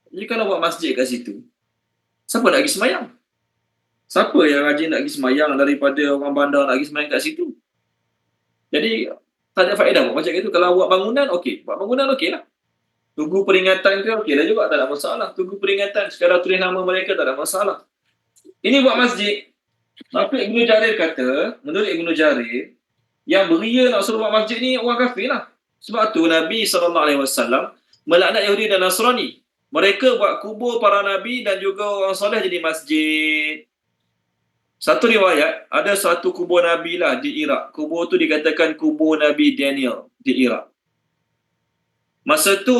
Jadi kalau buat masjid kat situ, siapa nak pergi semayang? Siapa yang rajin nak pergi semayang daripada orang bandar nak pergi semayang kat situ? Jadi tak ada faedah buat macam itu. Kalau buat bangunan, okey. Buat bangunan okey lah. Tugu peringatan ke okey lah juga, tak ada masalah. Tugu peringatan, sekadar tulis nama mereka, tak ada masalah. Ini buat masjid. Maka Ibnu Jarir kata, menurut Ibnu Jarir, yang beria nak suruh buat masjid ni orang kafir lah. Sebab tu Nabi SAW melaknat Yahudi dan Nasrani. Mereka buat kubur para nabi dan juga orang soleh jadi masjid. Satu riwayat, ada satu kubur Nabi lah di Iraq. Kubur tu dikatakan kubur Nabi Daniel di Iraq. Masa tu,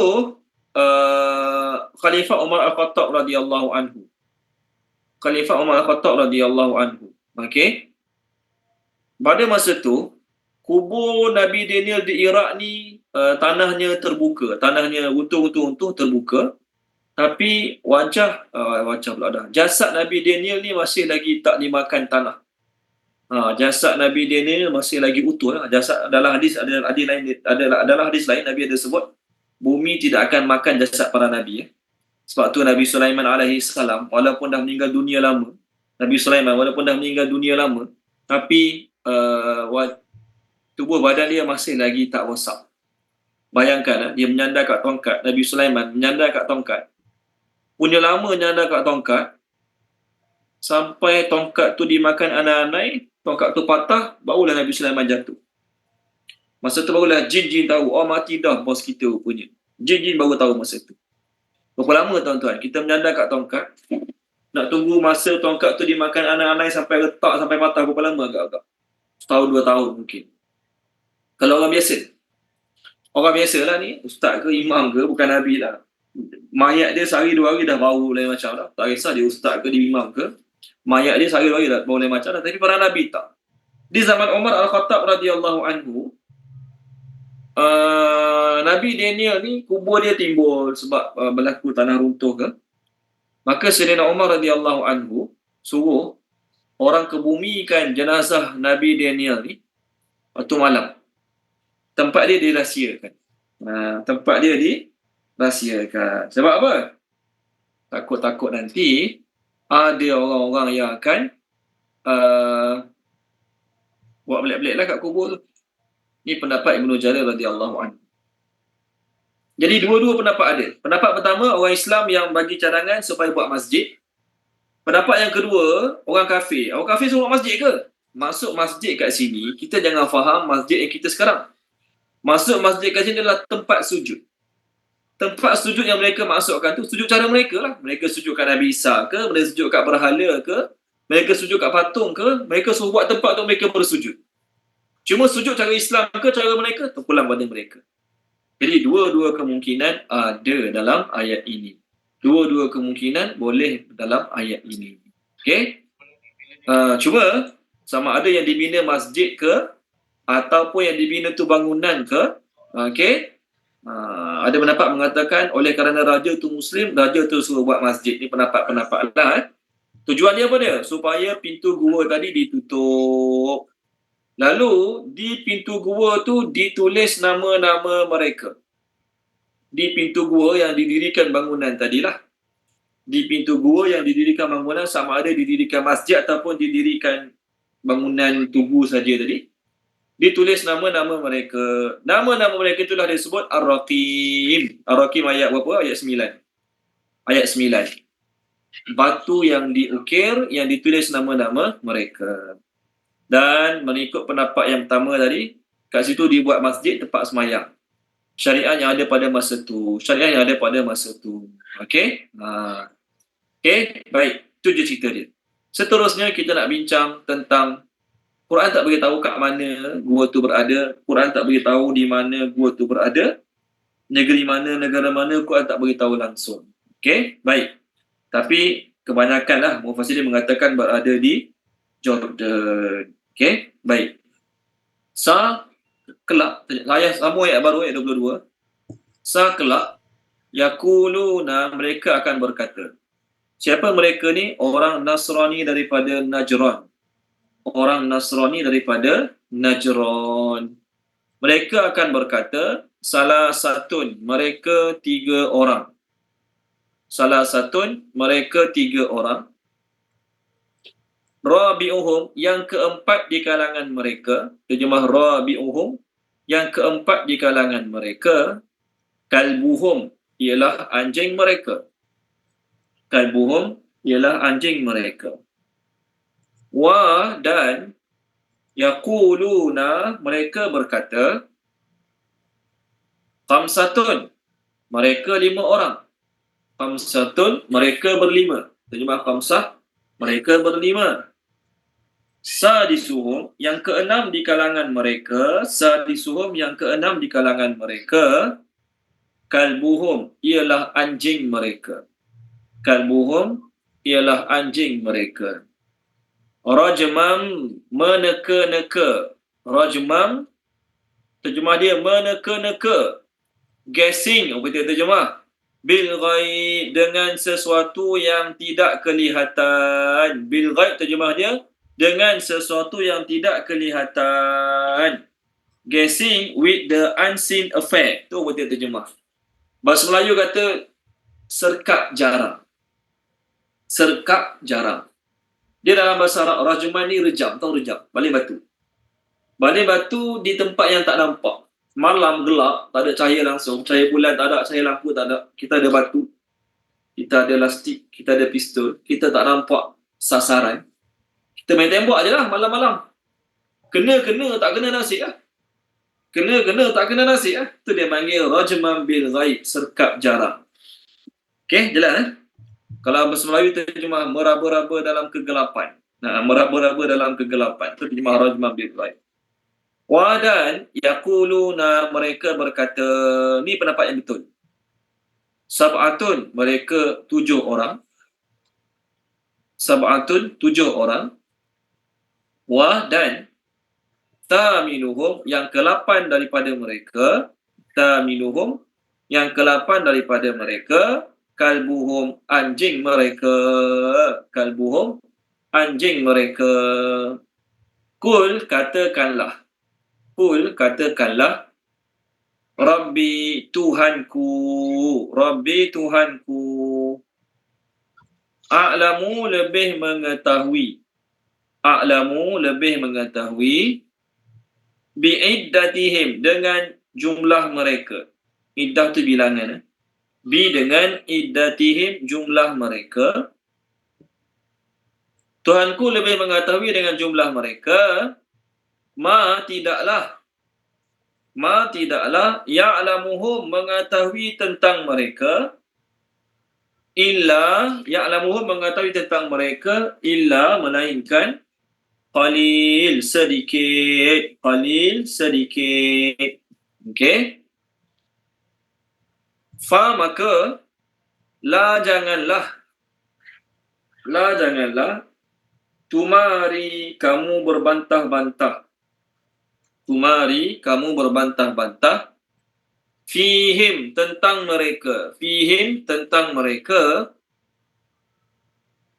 Khalifah Umar Al-Khattab radhiyallahu anhu. Khalifah Umar Al-Khattab radhiyallahu anhu. Okey. pada masa tu kubur Nabi Daniel di Iraq ni tanahnya terbuka, tanahnya untung terbuka, tapi wajah pula dah. Jasad Nabi Daniel ni masih lagi tak dimakan tanah. Jasad Nabi Daniel masih lagi utuh lah. Jasad dalam hadis adalah hadis lain Nabi ada sebut bumi tidak akan makan jasad para nabi. Sebab tu Nabi Sulaiman alaihi salam walaupun dah meninggal dunia lama, tapi tubuh badan dia masih lagi tak rosak. Bayangkan dia menyandar kat tongkat, Nabi Sulaiman menyandar kat tongkat. Punya lama menyandar kat tongkat sampai tongkat tu dimakan anai-anai, tongkat tu patah, barulah Nabi Sulaiman jatuh. Masa tu barulah jin-jin tahu, mati dah bos kita punya. Jin-jin baru tahu masa tu. Berapa lama tuan-tuan kita menyandar kat tongkat, nak tunggu masa tongkat tu dimakan anai-anai sampai retak, sampai patah, berapa lama agak-agak? Setahun, 2 tahun mungkin. Kalau orang biasa lah ni, ustaz ke, imam ke, bukan Nabi lah. Mayat dia sehari 2 hari dah bau lain macam dah. Tak kisah dia ustaz ke, dia imam ke, mayat dia sehari 2 hari dah bau lain macam dah. Tapi para Nabi tak. Di zaman Umar Al-Khattab radhiyallahu anhu, Nabi Daniel ni kubur dia timbul sebab berlaku tanah runtuh ke. Maka Sayyidina Umar radhiyallahu anhu suruh orang kebumikan jenazah Nabi Daniel ni waktu malam. Tempat dia dirahsiakan. Tempat dia dirahsiakan. Sebab apa? Takut-takut nanti ada orang-orang yang akan buat belik-belik lah kat kubur tu. Ini pendapat Ibnu Jarir radhiyallahu anhu. Jadi dua-dua pendapat ada. Pendapat pertama, orang Islam yang bagi cadangan supaya buat masjid. Pendapat yang kedua, orang kafir. Orang kafir suruh buat masjid ke? Maksud masjid kat sini, kita jangan faham masjid yang kita sekarang. Maksud masjid kat sini adalah tempat sujud. Tempat sujud yang mereka maksudkan tu, sujud cara mereka lah. Mereka sujud kat Nabi Isa ke, mereka sujud kat berhala ke, mereka sujud kat patung ke, mereka suruh buat tempat untuk mereka bersujud. Cuma sujud cara Islam ke cara mereka, terpulang pada mereka. Jadi dua-dua kemungkinan ada dalam ayat ini. Dua-dua kemungkinan boleh dalam ayat ini. Okey? Cuma sama ada yang dibina masjid ke ataupun yang dibina tu bangunan ke, okey? Ada pendapat mengatakan oleh kerana raja tu Muslim, raja tu suruh buat masjid. Ni pendapat-pendapat lah. Tujuan dia apa dia? Supaya pintu gua tadi ditutup. Lalu di pintu gua tu ditulis nama-nama mereka. Di pintu gua yang didirikan bangunan tadilah. Di pintu gua yang didirikan bangunan, sama ada didirikan masjid ataupun didirikan bangunan tugu saja tadi, ditulis nama-nama mereka. Nama-nama mereka itulah disebut Ar-Raqim. Ar-Raqim ayat berapa? Ayat 9. Ayat 9. Batu yang diukir yang ditulis nama-nama mereka. Dan mengikut pendapat yang pertama tadi, kat situ dibuat masjid tempat semayang. Syariat yang ada pada masa tu. Okey? Okey, baik. Itu je cerita dia. Seterusnya kita nak bincang tentang Quran tak beritahu kat mana gua tu berada. Quran tak beritahu di mana gua tu berada. Negeri mana, negara mana, Quran tak beritahu langsung. Okey, baik. Tapi kebanyakanlah mufassirin mengatakan berada di Jordan. Okey, baik. Kelak, ayat sama ayat baru ayat 22. Kelak yaquluna, mereka akan berkata. Siapa mereka ni? Orang Nasrani daripada Najran. Orang Nasrani daripada Najran. Mereka akan berkata, salah satun, mereka 3 orang. Salah satun, mereka 3 orang. Rabi'uhum, yang keempat di kalangan mereka. Terjemah Rabi'uhum, yang keempat di kalangan mereka. Kalbuhum, ialah anjing mereka. Kalbuhum, ialah anjing mereka. Wa, dan yaquluna, mereka berkata, khamsatun, mereka 5 orang. Khamsatun, mereka berlima. Terjemah khamsah, mereka berlima. Sadisuhum, yang keenam di kalangan mereka. Sadisuhum, yang keenam di kalangan mereka. Kalbuhum, ialah anjing mereka. Kalbuhum, ialah anjing mereka. Rajmam, meneka-neka. Rajmam, terjemah dia meneka-neka. Guessing, apa dia terjemah? Bil ghaib, dengan sesuatu yang tidak kelihatan. Bil ghaib terjemah dia dengan sesuatu yang tidak kelihatan. Guessing with the unseen affair. Tu apa dia terjemah. Bahasa Melayu kata serkap jarang. Serkap jarang. Dia dalam bahasa Arab, rajman ni rejam, tahu rejam, baling batu. Baling batu di tempat yang tak nampak. Malam gelap, tak ada cahaya langsung, cahaya bulan tak ada, cahaya lampu tak ada. Kita ada batu, kita ada lastik, kita ada pistol, kita tak nampak sasaran. Kita main tembak je lah malam-malam. Kena-kena tak kena nasib lah. Kena-kena tak kena nasib lah. Tu dia panggil rajman bil ghaib, serkap jarang. Okey, jelas Kalau bahasa Melayu terjemah meraba-raba dalam kegelapan. Nah, meraba-raba dalam kegelapan. Itu terjemah rajman bil ghaib. Dan yaquluna, mereka berkata, ni pendapat yang betul. Sab'atun, mereka 7 orang. Sab'atun, 7 orang. Dan thaminuhum, yang ke-8 daripada mereka. Thaminuhum, yang ke-8 daripada mereka. Kalbuhum, anjing mereka. Kalbuhum, anjing mereka. Kul, katakanlah. Kul, katakanlah. Rabbi, Tuhanku. Rabbi, Tuhanku. A'lamu, lebih mengetahui. A'lamu, lebih mengetahui. Bi'iddatihim, dengan jumlah mereka. Iddah tu bilangan. Bi, dengan iddatihim, jumlah mereka. Tuhanku lebih mengetahui dengan jumlah mereka. Ma, tidaklah. Ya'lamuhum, mengetahui tentang mereka. Illa, ya'lamuhum, mengetahui tentang mereka. Illa, melainkan. Qalil, sedikit. Qalil, sedikit. Okey. Fa, maka. La, janganlah. Tumari, kamu berbantah-bantah. Tumari, kamu berbantah-bantah. Fihim, tentang mereka. Fihim, tentang mereka.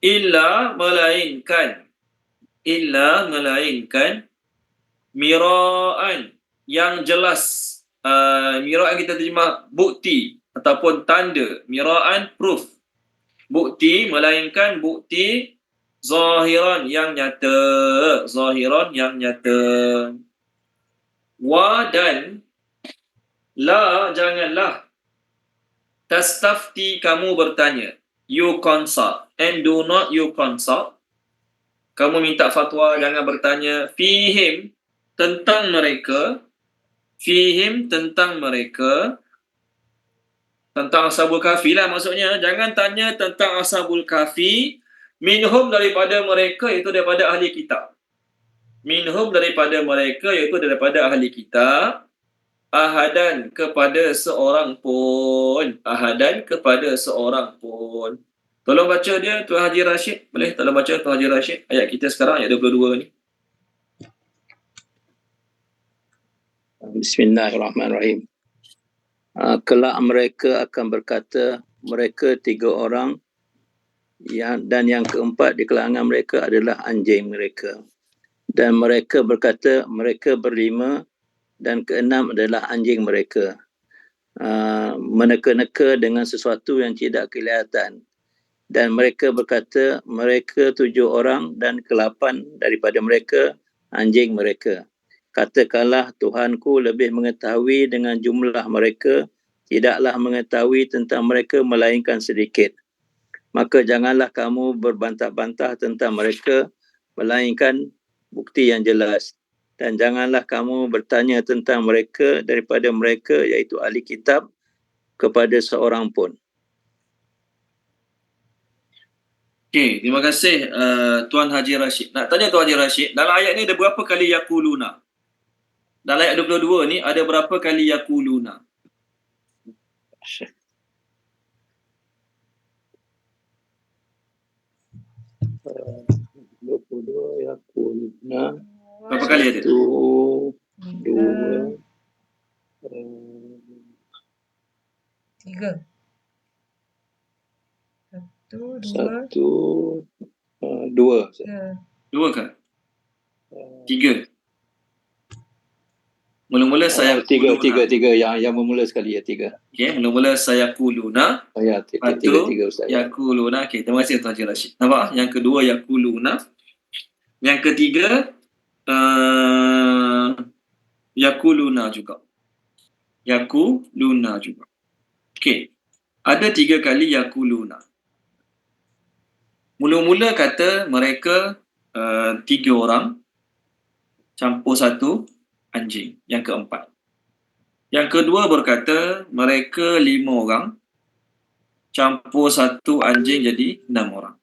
Illa, melainkan. Mira'an, yang jelas. Mira'an kita terjemah bukti ataupun tanda. Mira'an, proof. Bukti, melainkan bukti. Zahiran, yang nyata. Dan la, janganlah. Tastafti, kamu bertanya. You consult. And do not you consult. Kamu minta fatwa, jangan bertanya. Fihim, tentang mereka. Tentang Ashabul Kahfi lah maksudnya. Jangan tanya tentang Ashabul Kahfi. Minhum, daripada mereka, iaitu daripada ahli kitab. Minhum, daripada mereka, iaitu daripada ahli kitab. Ahadan, kepada seorang pun. Tolong baca dia, Tuan Haji Rashid. Boleh tolong baca Tuan Haji Rashid ayat kita sekarang, ayat 22 ni. Bismillahirrahmanirrahim. Kelak mereka akan berkata, mereka 3 orang, dan yang keempat di kalangan mereka adalah anjing mereka. Dan mereka berkata, mereka 5, dan keenam adalah anjing mereka. Meneka-neka dengan sesuatu yang tidak kelihatan. Dan mereka berkata, mereka 7 orang, dan ke-8 daripada mereka anjing mereka. Katakanlah, Tuhanku lebih mengetahui dengan jumlah mereka, tidaklah mengetahui tentang mereka melainkan sedikit. Maka janganlah kamu berbantah-bantah tentang mereka, melainkan bukti yang jelas. Dan janganlah kamu bertanya tentang mereka daripada mereka, iaitu ahli kitab, kepada seorang pun. Okey, terima kasih Tuan Haji Rashid. Nak tanya Tuan Haji Rashid, dalam ayat ni ada berapa kali yaquluna? Dalam ayat 22 ni ada berapa kali yaquluna? dua, yakuluna. Berapa kali ada? Satu, Tiga. dua, Tiga. Satu, dua, satu, dua. tiga. Dua kan? Tiga. Mula-mula saya Tiga. kuluna. Yang bermula sekali ya, tiga. Okay, mula-mula saya kuluna. Ya, Lepas tiga tu Ustaz. yakuluna. Okay, terima kasih Tuan Haji Rashid. Nampak? Yang kedua yakuluna. Yang ketiga yakuluna juga. Yakuluna juga. Okay. Ada 3 kali yakuluna. Mula-mula kata mereka 3 orang campur 1 anjing. Yang keempat. Yang kedua berkata mereka 5 orang campur 1 anjing jadi 6 orang.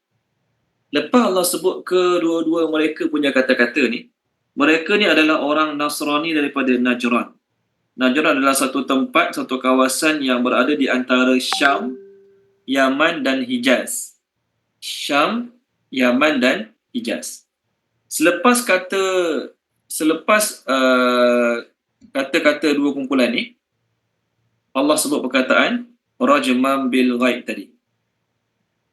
Lepas Allah sebut kedua-dua mereka punya kata-kata ni, mereka ni adalah orang Nasrani daripada Najran. Najran adalah satu tempat, satu kawasan yang berada di antara Syam, Yaman dan Hijaz. Syam, Yaman dan Hijaz. Selepas kata-kata dua kumpulan ni, Allah sebut perkataan rajman bil ghaib tadi.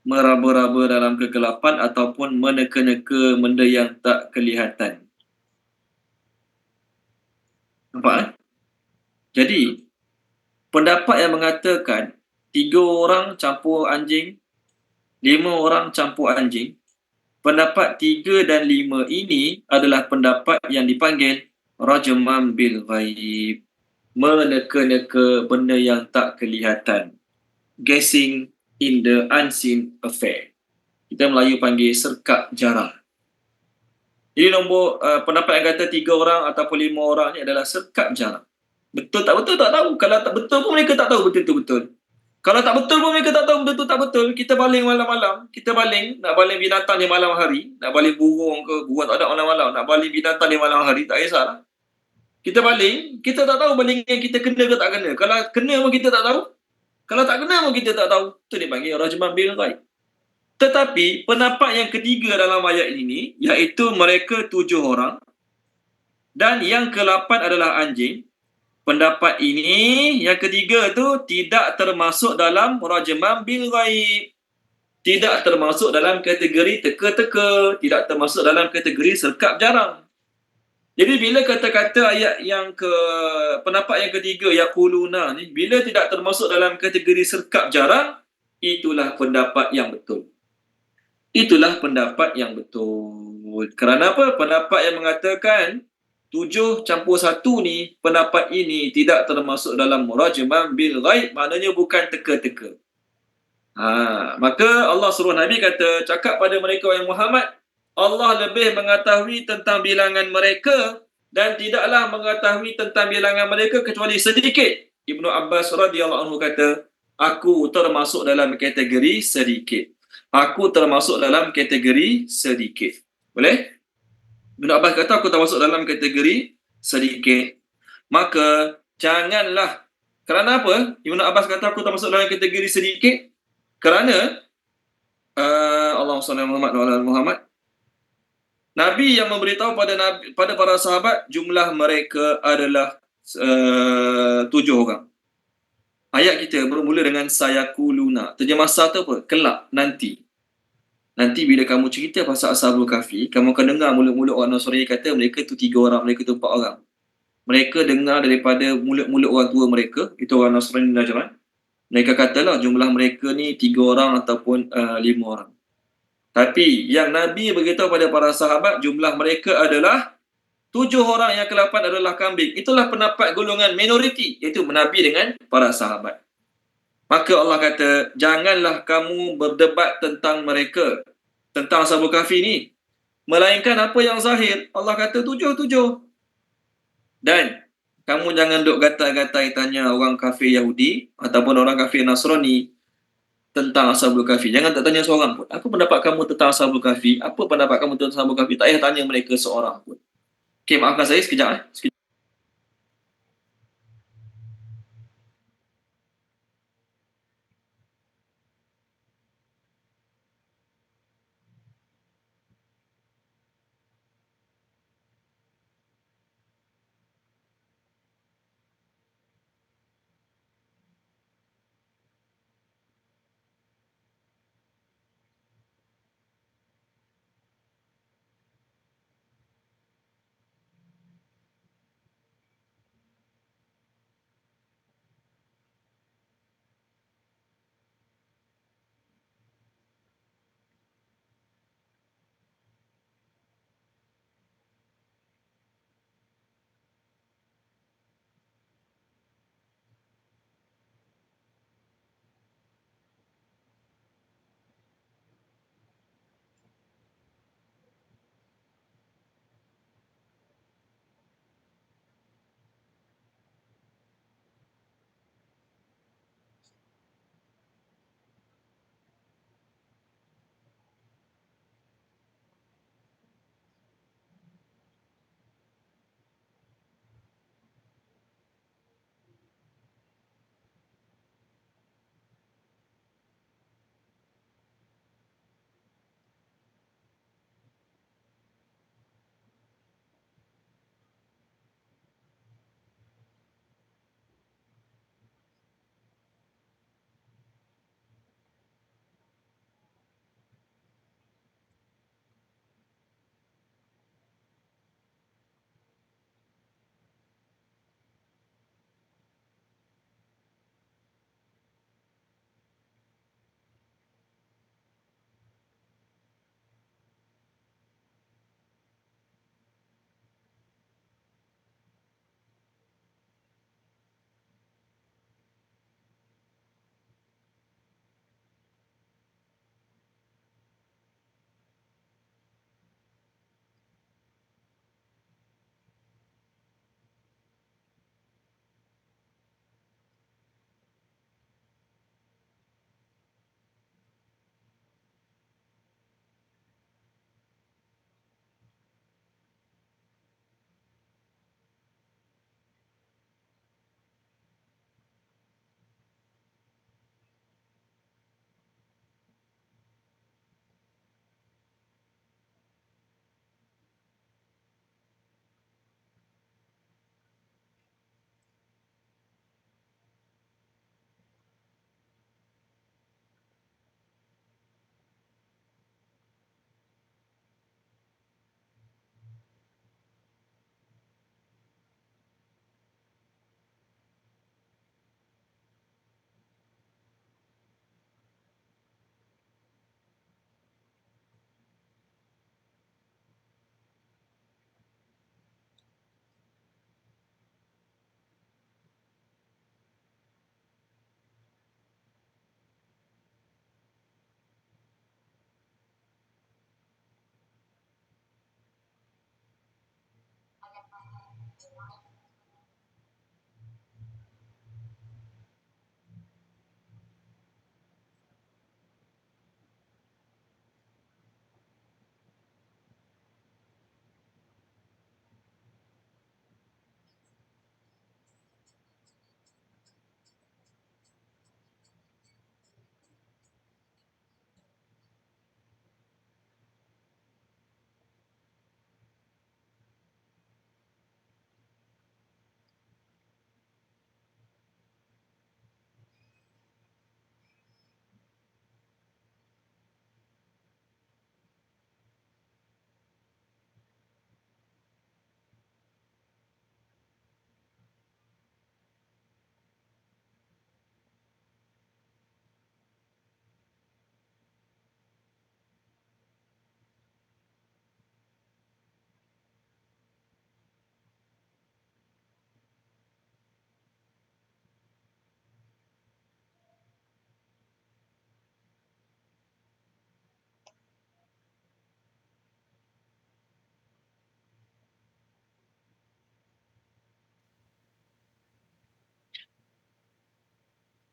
Meraba-raba dalam kegelapan ataupun meneka-neka benda yang tak kelihatan. Nampak? Jadi, pendapat yang mengatakan 3 orang campur anjing, 5 orang campur anjing, pendapat 3 dan 5 ini adalah pendapat yang dipanggil rajman bil ghaib. Meneka-neka benda yang tak kelihatan. Guessing in the unseen affair. Kita Melayu panggil serkap jarah. Jadi pendapat yang kata 3 orang ataupun 5 orang ni adalah serkap jarah. Betul tak betul tak tahu. Kalau tak betul pun mereka tak tahu betul tu betul. Kalau tak betul pun mereka tak tahu betul tu tak betul. Kita baling malam-malam. Nak baling binatang di malam hari. Nak baling burung ke. Burung tak ada malam-malam. Nak baling binatang di malam hari. Tak kisahlah. Kita baling. Kita tak tahu balingan kita kena ke tak kena. Kalau kena pun kita tak tahu. Kalau tak kena pun kita tak tahu. Itu dipanggil rajman bil ghaib. Tetapi pendapat yang ketiga dalam ayat ini, iaitu mereka 7 orang dan yang ke-8 adalah anjing. Pendapat ini, yang ketiga tu tidak termasuk dalam rajman bil ghaib. Tidak termasuk dalam kategori teka-teka. Tidak termasuk dalam kategori serkap jarang. Jadi bila kata-kata ayat pendapat yang ketiga, yaquluna ni, bila tidak termasuk dalam kategori serkap jarang, itulah pendapat yang betul. Itulah pendapat yang betul. Kerana apa? Pendapat yang mengatakan 7 campur 1 ni, pendapat ini tidak termasuk dalam rajman bil ghaib, maknanya bukan teka-teka. Maka Allah suruh Nabi kata, cakap pada mereka yang Muhammad, Allah lebih mengetahui tentang bilangan mereka dan tidaklah mengetahui tentang bilangan mereka kecuali sedikit. Ibnu Abbas radhiyallahu anhu kata, aku termasuk dalam kategori sedikit. Aku termasuk dalam kategori sedikit. Boleh? Ibnu Abbas kata aku termasuk dalam kategori sedikit. Maka janganlah. Kerana apa? Ibnu Abbas kata aku termasuk dalam kategori sedikit. Kerana Allahumma salli ala Muhammad wa ala Muhammad. Nabi yang memberitahu pada para sahabat jumlah mereka adalah 7 orang. Ayat kita bermula dengan sayakuluna. Terjemah sah tu apa? Kelak, nanti. Nanti bila kamu cerita pasal Ashabul Kahfi, kamu akan dengar mulut-mulut orang Nasrani kata mereka tu 3 orang, mereka tu 4 orang. Mereka dengar daripada mulut-mulut orang tua mereka, itu orang Nasrani Najran. Mereka katalah jumlah mereka ni 3 orang ataupun 5 orang. Tapi yang Nabi beritahu pada para sahabat jumlah mereka adalah 7 orang, yang ke-8 adalah kambing. Itulah pendapat golongan minoriti, iaitu Nabi dengan para sahabat. Maka Allah kata, janganlah kamu berdebat tentang mereka, tentang Ashabul Kahfi ni, melainkan apa yang zahir. Allah kata 7. Dan kamu jangan duk gatai-gatai tanya orang kafir Yahudi ataupun orang kafir Nasrani tentang Ashabul Kahfi. Jangan tak tanya seorang pun. Apa pendapat kamu tentang Ashabul Kahfi? Apa pendapat kamu tentang Ashabul Kahfi? Tak payah tanya mereka seorang pun. Okey, maafkan saya sekejap. Sekejap.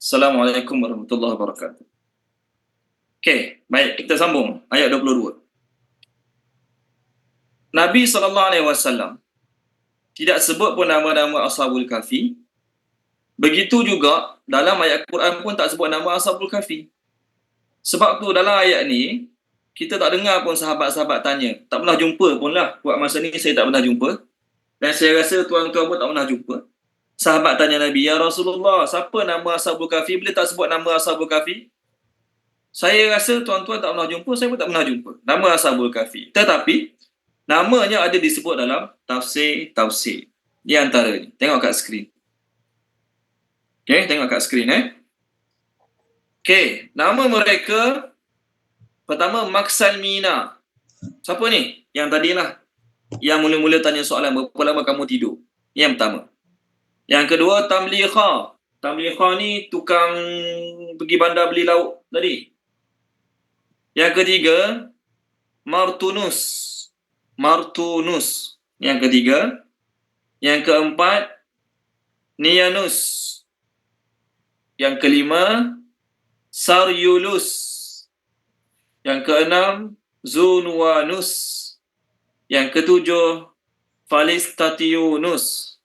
Assalamualaikum warahmatullahi wabarakatuh. Okey, baik, kita sambung ayat 22. Nabi SAW tidak sebut pun nama-nama Ashabul Kahfi. Begitu juga dalam ayat Quran pun tak sebut nama Ashabul Kahfi. Sebab tu dalam ayat ni, kita tak dengar pun sahabat-sahabat tanya. Tak pernah jumpa pun lah. Buat masa ni saya tak pernah jumpa. Dan saya rasa tuan-tuan pun tak pernah jumpa. Sahabat tanya Nabi, "Ya Rasulullah, siapa nama Ashabul Kahfi? Boleh tak sebut nama Ashabul Kahfi?" Saya rasa tuan-tuan tak pernah jumpa, saya pun tak pernah jumpa nama Ashabul Kahfi. Tetapi namanya ada disebut dalam tafsir. Di antaranya. Tengok kat skrin. Okey, tengok kat skrin Okey, nama mereka pertama Maksal Mina. Siapa ni? Yang tadilah yang mula-mula tanya soalan berapa lama kamu tidur. Yang pertama. Yang kedua Tamliha. Tamliha ni tukang pergi bandar beli lauk tadi. Yang ketiga Martunus. Yang ketiga. Yang keempat Nianus. Yang kelima Saryulus. Yang keenam Zunwanus. Yang ketujuh Falistationus.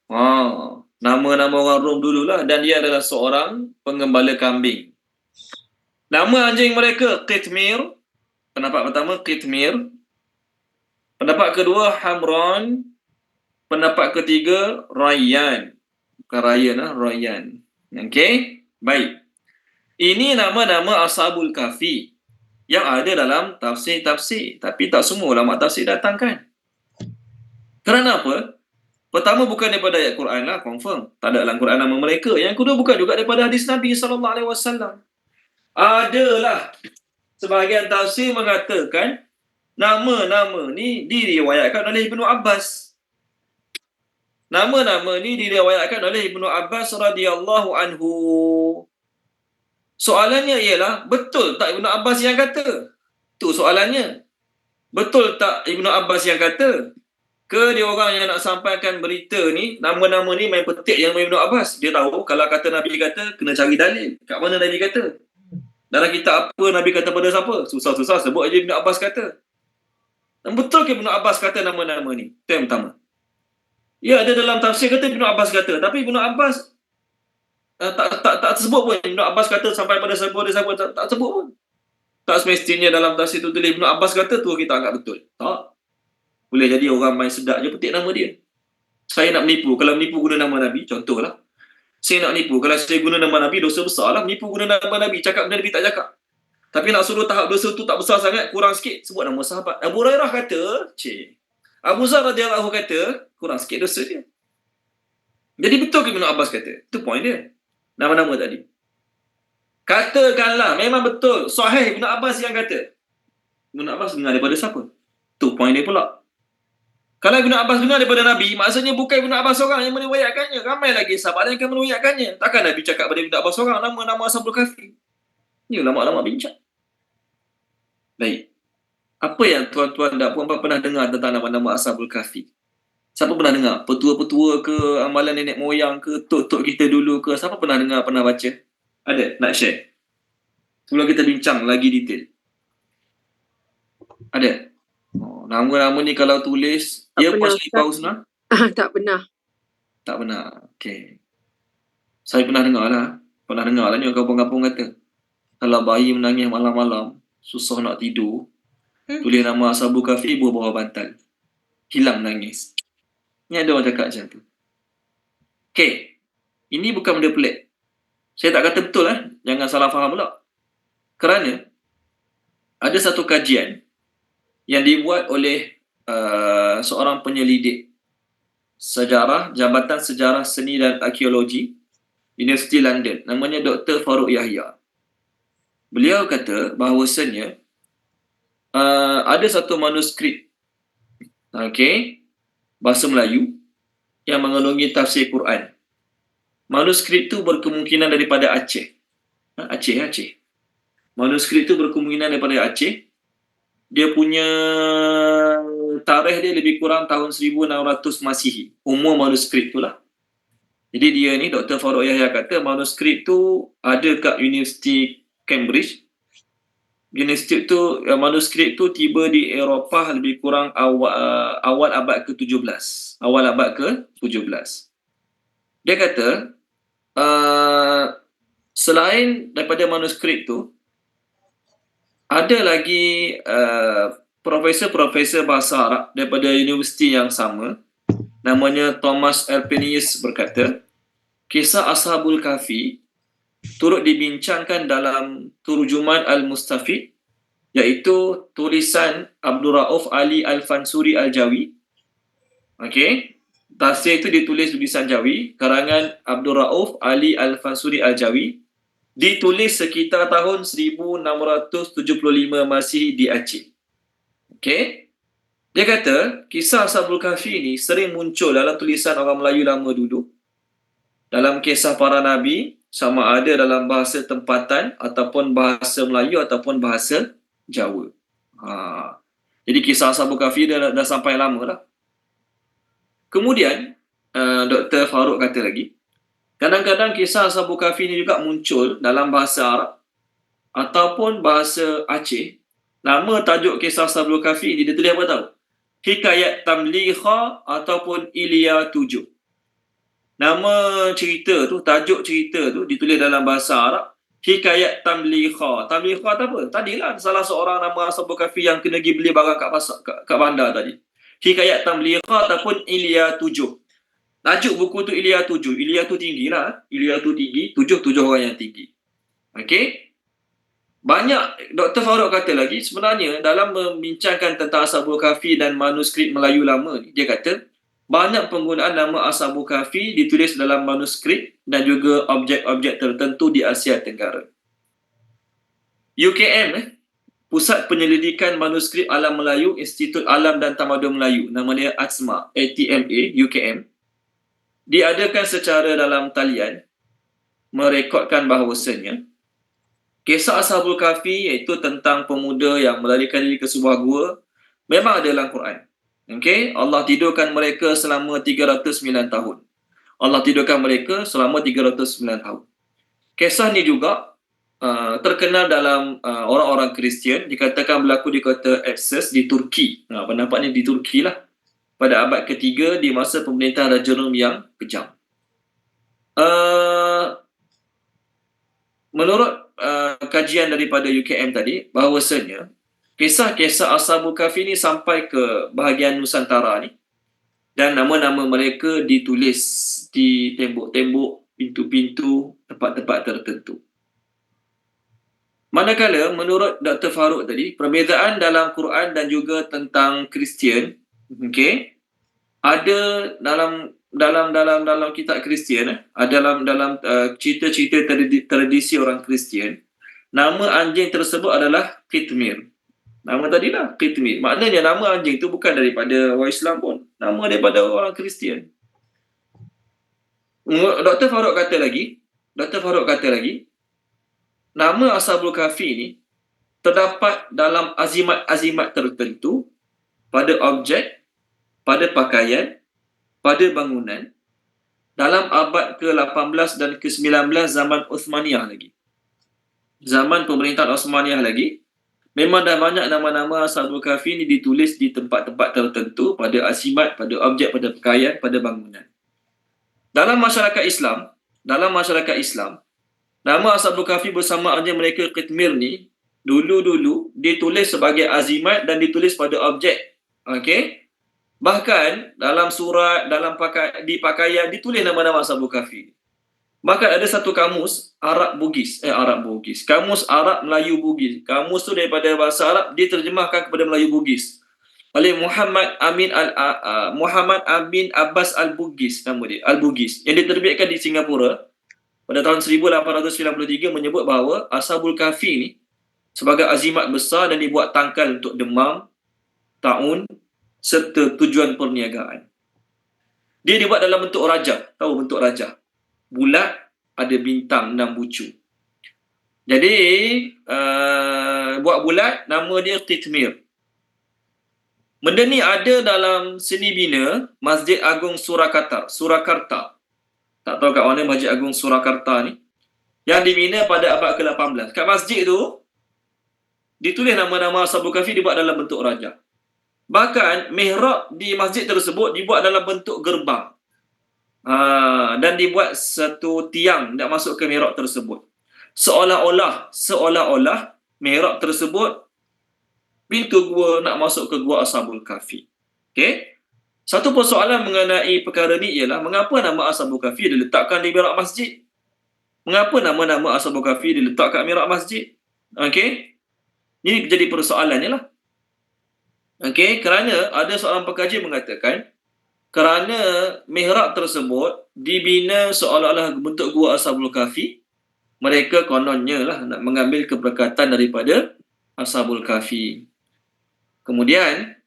Nama-nama orang Rom dululah, dan dia adalah seorang pengembala kambing. Nama anjing mereka Qitmir. Pendapat pertama Qitmir. Pendapat kedua Hamran. Pendapat ketiga Rayyan. Bukan Rayyan, Rayyan. Okey, baik. Ini nama-nama Ashabul Kahfi yang ada dalam tafsir-tafsir, tapi tak semua ulama tafsir datangkan. Kerana apa? Pertama, bukan daripada ayat Quran lah, confirm. Tak ada dalam Quran nama mereka. Yang kedua, bukan juga daripada hadis Nabi SAW. Adalah sebahagian tafsir mengatakan nama-nama ni diriwayatkan oleh Ibnu Abbas. Nama-nama ni diriwayatkan oleh Ibnu Abbas radhiyallahu anhu. Soalannya ialah, betul tak Ibnu Abbas yang kata? Tu soalannya. Betul tak Ibnu Abbas yang kata? Ke dia orang yang nak sampaikan berita ni, nama-nama ni main petik yang Ibnu Abbas. Dia tahu kalau kata Nabi kata, kena cari dalil. Kat mana Nabi kata? Dalam kitab apa Nabi kata pada siapa? Susah-susah sebut aja Ibnu Abbas kata. Dan betul ke Ibnu Abbas kata nama-nama ni? Itu yang pertama. Ya, ada dalam tafsir kata Ibnu Abbas kata. Tapi Ibnu Abbas tak sebut pun. Ibnu Abbas kata sampai pada siapa, tak sebut pun. Tak semestinya dalam tafsir tu tulis Ibnu Abbas kata, tu kita anggap betul. Tak. Boleh jadi orang main sedap je petik nama dia. Saya nak menipu. Kalau menipu guna nama Nabi, contohlah. Saya nak menipu. Kalau saya guna nama Nabi, dosa besar lah. Menipu guna nama Nabi. Cakap benda Nabi tak cakap. Tapi nak suruh tahap dosa tu tak besar sangat, kurang sikit, sebut nama sahabat. Abu Hurairah kata, Abu Zar radhiyallahu kata, kurang sikit dosa dia. Jadi betul ke Ibnu Abbas kata? Itu point dia. Nama-nama tadi. Katakanlah, memang betul. Sahih Ibnu Abbas yang kata. Ibnu Abbas dengar daripada siapa? Tu point dia pula. Kalau Ibnu Abbas dengar daripada Nabi, maksudnya bukan Ibnu Abbas seorang yang meriwayatkannya. Ramai lagi sahabat yang akan meriwayatkannya. Takkan Nabi cakap pada Ibnu Abbas seorang nama-nama Ashabul Kahfi. Ini ulama-ulama bincang. Baik. Apa yang tuan-tuan dan puan-puan pernah dengar tentang nama-nama Ashabul Kahfi? Siapa pernah dengar? Petua-petua ke, amalan nenek moyang ke, tok-tok kita dulu ke? Siapa pernah dengar, pernah baca? Ada? Nak share? Sebelum kita bincang lagi detail. Ada? Nama-nama ni kalau tulis, Tak ya pernah, Puan Syarifah Husna? Tak pernah. Tak pernah. Okey. Saya pernah dengar lah. Pernah dengar lah ni orang kampung-kampung kata. Kalau bayi menangis malam-malam, susah nak tidur, tulis nama Ashabul Kahfi, bawah bantal. Hilang nangis. Ni ada orang cakap macam tu. Okey. Ini bukan benda pelik. Saya tak kata betul Jangan salah faham pula. Kerana ada satu kajian yang dibuat oleh seorang penyelidik sejarah, Jabatan Sejarah Seni dan Arkeologi Universiti London. Namanya Dr. Farouk Yahya. Beliau kata bahawasanya ada satu manuskrip bahasa Melayu yang mengandungi tafsir Quran. Manuskrip tu berkemungkinan daripada Aceh. Aceh. Manuskrip tu berkemungkinan daripada Aceh. Dia punya tarikh dia lebih kurang tahun 1600 Masihi. Umur manuskrip tu lah. Jadi dia ni, Dr. Farouk Yahya kata manuskrip tu ada kat Universiti Cambridge. Manuskrip tu tiba di Eropah lebih kurang awal abad ke-17. Awal abad ke-17. Dia kata selain daripada manuskrip tu, ada lagi profesor-profesor bahasa Arab daripada universiti yang sama, namanya Thomas Arpenius, berkata kisah Ashabul Kahfi turut dibincangkan dalam Turjuman Al-Mustafid, iaitu tulisan Abdul Rauf Ali Al-Fansuri Al-Jawi. Okey, tafsir itu ditulis tulisan Jawi, karangan Abdul Rauf Ali Al-Fansuri Al-Jawi, ditulis sekitar tahun 1675 Masihi di Aceh. Okey, dia kata kisah Ashabul Kahfi ni sering muncul dalam tulisan orang Melayu lama dulu, dalam kisah para nabi, sama ada dalam bahasa tempatan ataupun bahasa Melayu ataupun bahasa Jawa. Jadi kisah Ashabul Kahfi dah sampai lama dah. Kemudian Dr. Farouk kata lagi, kadang-kadang kisah Ashabul Kahfi ni juga muncul dalam bahasa Arab ataupun bahasa Aceh. Nama tajuk kisah Ashabul Kahfi ni dia tulis apa tahu? Hikayat Tamliha ataupun Ilya 7. Nama cerita tu, tajuk cerita tu ditulis dalam bahasa Arab, Hikayat Tamliha. Tamliha tu apa? Tadilah salah seorang nama Ashabul Kahfi yang kena pergi beli barang kat pasar, kat bandar tadi. Hikayat Tamliha ataupun Ilya 7. Tajuk buku tu Ilya 7. Ilya tu tinggi lah. Ilya tu tinggi. 7 orang yang tinggi. Okey. Banyak, Dr. Farouk kata lagi, sebenarnya dalam membincangkan tentang Ashabul Kahfi dan manuskrip Melayu lama ni, dia kata banyak penggunaan nama Ashabul Kahfi ditulis dalam manuskrip dan juga objek-objek tertentu di Asia Tenggara. UKM, Pusat Penyelidikan Manuskrip Alam Melayu, Institut Alam dan Tamadun Melayu, nama dia ATMA, ATMA, UKM, diadakan secara dalam talian merekodkan bahawasanya kisah Ashabul Kahfi, iaitu tentang pemuda yang melarikan diri ke sebuah gua, memang ada dalam Quran. Okey, Allah tidurkan mereka selama 309 tahun. Allah tidurkan mereka selama 309 tahun. Kisah ni juga terkenal dalam orang-orang Kristian, dikatakan berlaku di kota Ephesus di Turki. Pendapatnya di Turki lah, pada abad ketiga di masa pemerintahan Raja Rom yang kejam. Menurut kajian daripada UKM tadi, bahawasanya kisah-kisah Ashabul Kahfi ni sampai ke bahagian Nusantara ni, dan nama-nama mereka ditulis di tembok-tembok, pintu-pintu, tempat-tempat tertentu. Manakala menurut Dr. Farouk tadi, perbezaan dalam Quran dan juga tentang Kristian, okey, ada dalam kitab Kristian, dalam cerita-cerita tradisi orang Kristian, nama anjing tersebut adalah Qitmir. Nama tadi lah, Qitmir. Maknanya nama anjing itu bukan daripada orang Islam pun, nama daripada orang Kristian. Dr. Farouk kata lagi, nama Ashabul Kahfi ni terdapat dalam azimat-azimat tertentu pada objek, pada pakaian, pada bangunan dalam abad ke-18 dan ke-19 zaman Uthmaniyah lagi. Zaman pemerintahan Uthmaniyah lagi, memang dah banyak nama-nama Ashabul Kahfi ni ditulis di tempat-tempat tertentu, pada azimat, pada objek, pada pakaian, pada bangunan. Dalam masyarakat Islam, nama Ashabul Kahfi bersama anjing mereka Qitmir ni dulu-dulu ditulis sebagai azimat dan ditulis pada objek. Okey? Bahkan dalam surat, di pakaian ditulis nama-nama Ashabul Kahfi. Bahkan ada satu kamus Kamus Arab Melayu Bugis. Kamus tu daripada bahasa Arab diterjemahkan kepada Melayu Bugis oleh Muhammad Amin Abbas Al-Bugis, nama dia, Al-Bugis, yang diterbitkan di Singapura pada tahun 1893, menyebut bahawa Ashabul Kahfi ni sebagai azimat besar dan dibuat tangkal untuk demam, taun serta tujuan perniagaan. Dia dibuat dalam bentuk rajah. Tahu bentuk rajah? Bulat, ada bintang 6 bucu. Jadi buat bulat, nama dia Qitmir. Benda ni ada dalam seni bina Masjid Agung Surakarta. Tak tahu kat mana, Masjid Agung Surakarta ni, yang dibina pada abad ke-18. Kat masjid tu ditulis nama-nama Ashabul Kahfi dibuat dalam bentuk raja. Bahkan mihrab di masjid tersebut dibuat dalam bentuk gerbang. Dan dibuat satu tiang nak masuk ke mihrab tersebut. Seolah-olah mihrab tersebut pintu gua nak masuk ke gua Ashabul Kahfi. Okey? Satu persoalan mengenai perkara ni ialah mengapa nama Ashabul Kahfi diletakkan di mihrab masjid? Mengapa nama-nama Ashabul Kahfi diletakkan mihrab masjid? Okey? Ini jadi persoalannya lah. Okey, kerana ada seorang pengkaji mengatakan kerana mihrab tersebut dibina seolah-olah bentuk gua Ashabul Kahfi, mereka kononnya lah nak mengambil keberkatan daripada Ashabul Kahfi. Kemudian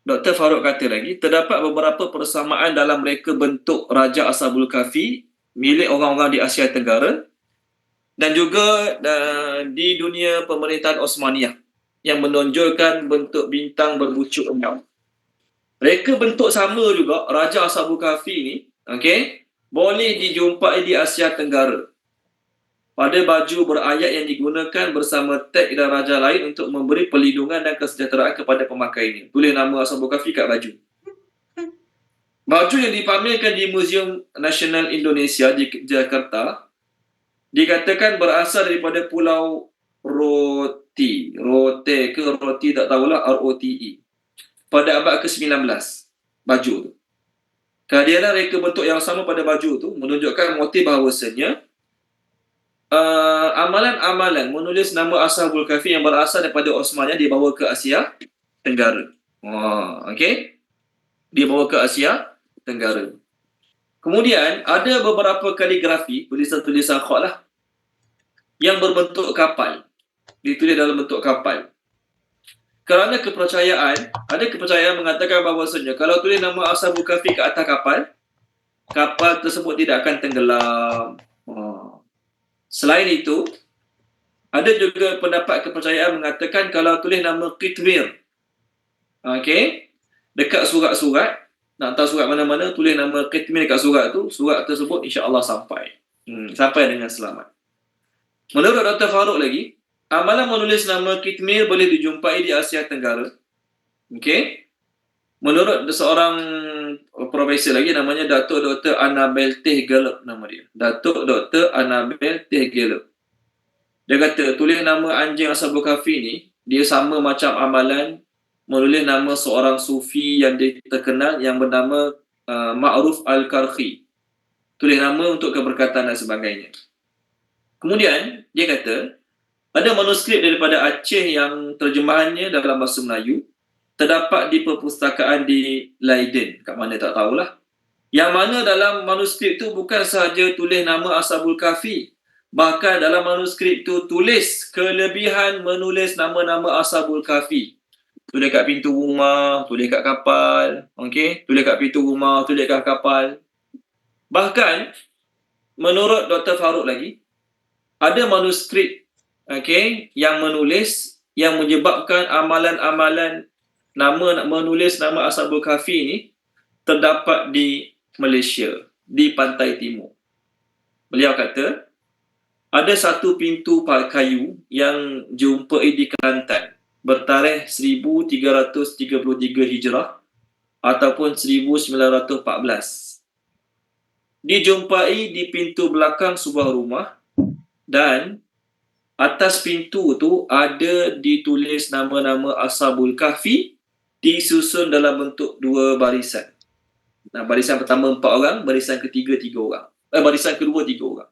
Dr. Farouk kata lagi, terdapat beberapa persamaan dalam reka bentuk Raja Ashabul Kahfi milik orang-orang di Asia Tenggara dan juga di dunia pemerintahan Osmaniyah yang menonjolkan bentuk bintang berbucuk 6. Reka bentuk sama juga Raja Ashabul Kahfi ni, okey, boleh dijumpai di Asia Tenggara pada baju berayat yang digunakan bersama tag dan raja lain untuk memberi perlindungan dan kesejahteraan kepada pemakainya. Tulis nama Ashabul Kahfi kat baju. Baju yang dipamerkan di Museum Nasional Indonesia di Jakarta dikatakan berasal daripada Pulau Rote tak tahulah, ROTE, pada abad ke-19 baju tu. Kehadiran reka bentuk yang sama pada baju tu menunjukkan motif bahawasanya amalan-amalan menulis nama Ashabul Kahfi yang berasal daripada Osmaniyah dibawa ke Asia Tenggara. Okey, dibawa ke Asia Tenggara. Kemudian ada beberapa kaligrafi, tulisan-tulisan khat lah, yang berbentuk kapal, ditulis dalam bentuk kapal. Kerana ada kepercayaan mengatakan bahawasanya kalau tulis nama Ashabul Kahfi ke atas kapal tersebut tidak akan tenggelam. Selain itu, ada juga pendapat kepercayaan mengatakan kalau tulis nama Qitmir, okey, dekat surat-surat, nak hantar surat mana-mana, tulis nama Qitmir dekat surat tu, surat tersebut insya-Allah sampai. Sampai dengan selamat. Menurut Dr. Farouk lagi, amalan menulis nama Qitmir boleh dijumpai di Asia Tenggara. Okey. Menurut seorang profesor lagi namanya Datuk Dr. Annabel Teh-Geleb, nama dia. Datuk Dr. Annabel Teh-Geleb. Dia kata tulis nama anjing Ashabul Kahfi ni dia sama macam amalan menulis nama seorang sufi yang terkenal yang bernama Ma'ruf Al-Karhi. Tulis nama untuk keberkatan dan sebagainya. Kemudian dia kata ada manuskrip daripada Aceh yang terjemahannya dalam bahasa Melayu terdapat di perpustakaan di Leiden, kat mana tak tahulah. Yang mana dalam manuskrip tu bukan sahaja tulis nama Ashabul Kahfi, bahkan dalam manuskrip tu tulis kelebihan menulis nama-nama Ashabul Kahfi. Tulis kat pintu rumah, tulis kat kapal, okey, tulis kat pintu rumah, tulis kat kapal. Bahkan menurut Dr. Farouk lagi, ada manuskrip yang menulis yang menyebabkan amalan-amalan menulis nama Ashabul Kahfi ni terdapat di Malaysia, di pantai timur. Beliau kata ada satu pintu kayu yang jumpai di Kelantan bertarikh 1333 Hijrah ataupun 1914. Dijumpai di pintu belakang sebuah rumah dan atas pintu tu ada ditulis nama-nama Ashabul Kahfi disusun dalam bentuk dua barisan. Barisan pertama 4 orang, barisan ketiga 3 orang. Barisan kedua 3 orang.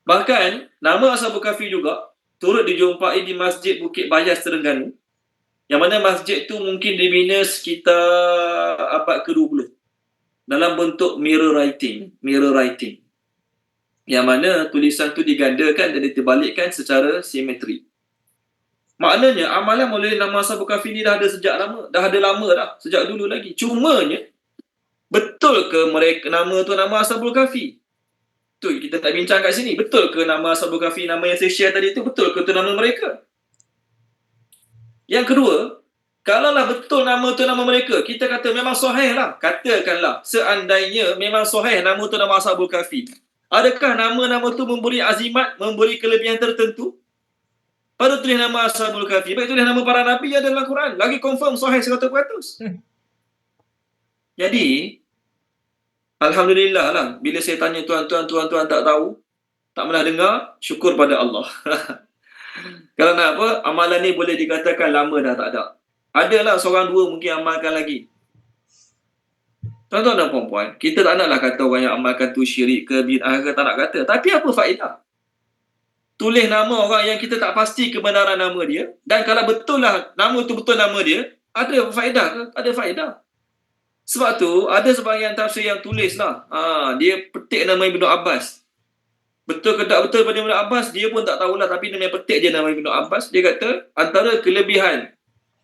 Bahkan nama Ashabul Kahfi juga turut dijumpai di Masjid Bukit Bayas Terengganu, yang mana masjid tu mungkin dibina sekitar abad ke-20 dalam bentuk mirror writing, yang mana tulisan tu digandakan dan diterbalikkan secara simetri. Maknanya amalan menulis nama Ashabul Kahfi ni dah ada sejak lama, sejak dulu lagi. Cumanya betul ke mereka nama tu nama Ashabul Kahfi? Tu kita tak bincang kat sini. Betul ke nama Ashabul Kahfi, nama yang saya share tadi tu, betul ke tu nama mereka? Yang kedua, Kalaulah betul nama tu nama mereka, kita kata memang sahih lah. Katakanlah, seandainya memang sahih nama tu nama Ashabul Kahfi. Adakah nama-nama tu memberi azimat, memberi kelebihan tertentu? Pada tulis nama Ashabul Kahfi, baik tulis nama para Nabi yang ada dalam Quran. Lagi confirm sahih 100%. Jadi, Alhamdulillah lah. Bila saya tanya tuan-tuan tak tahu, tak pernah dengar, syukur pada Allah. Kerana apa? Amalan ni boleh dikatakan lama dah tak ada. Adalah seorang dua mungkin amalkan lagi. Tuan-tuan dan puan-puan, kita tak naklah kata orang yang amalkan tu syirik ke bid'ah ke, tak nak kata. Tapi apa faedah? Tulis nama orang yang kita tak pasti kebenaran nama dia, dan kalau betul lah nama tu betul nama dia, ada faedah ke? Ada faedah. Sebab tu ada sebahagian tafsir yang tulis lah, dia petik nama Ibnu Abbas. Betul ke tak betul pada Ibnu Abbas, dia pun tak tahulah, tapi dia memang petik je nama Ibnu Abbas. Dia kata antara kelebihan,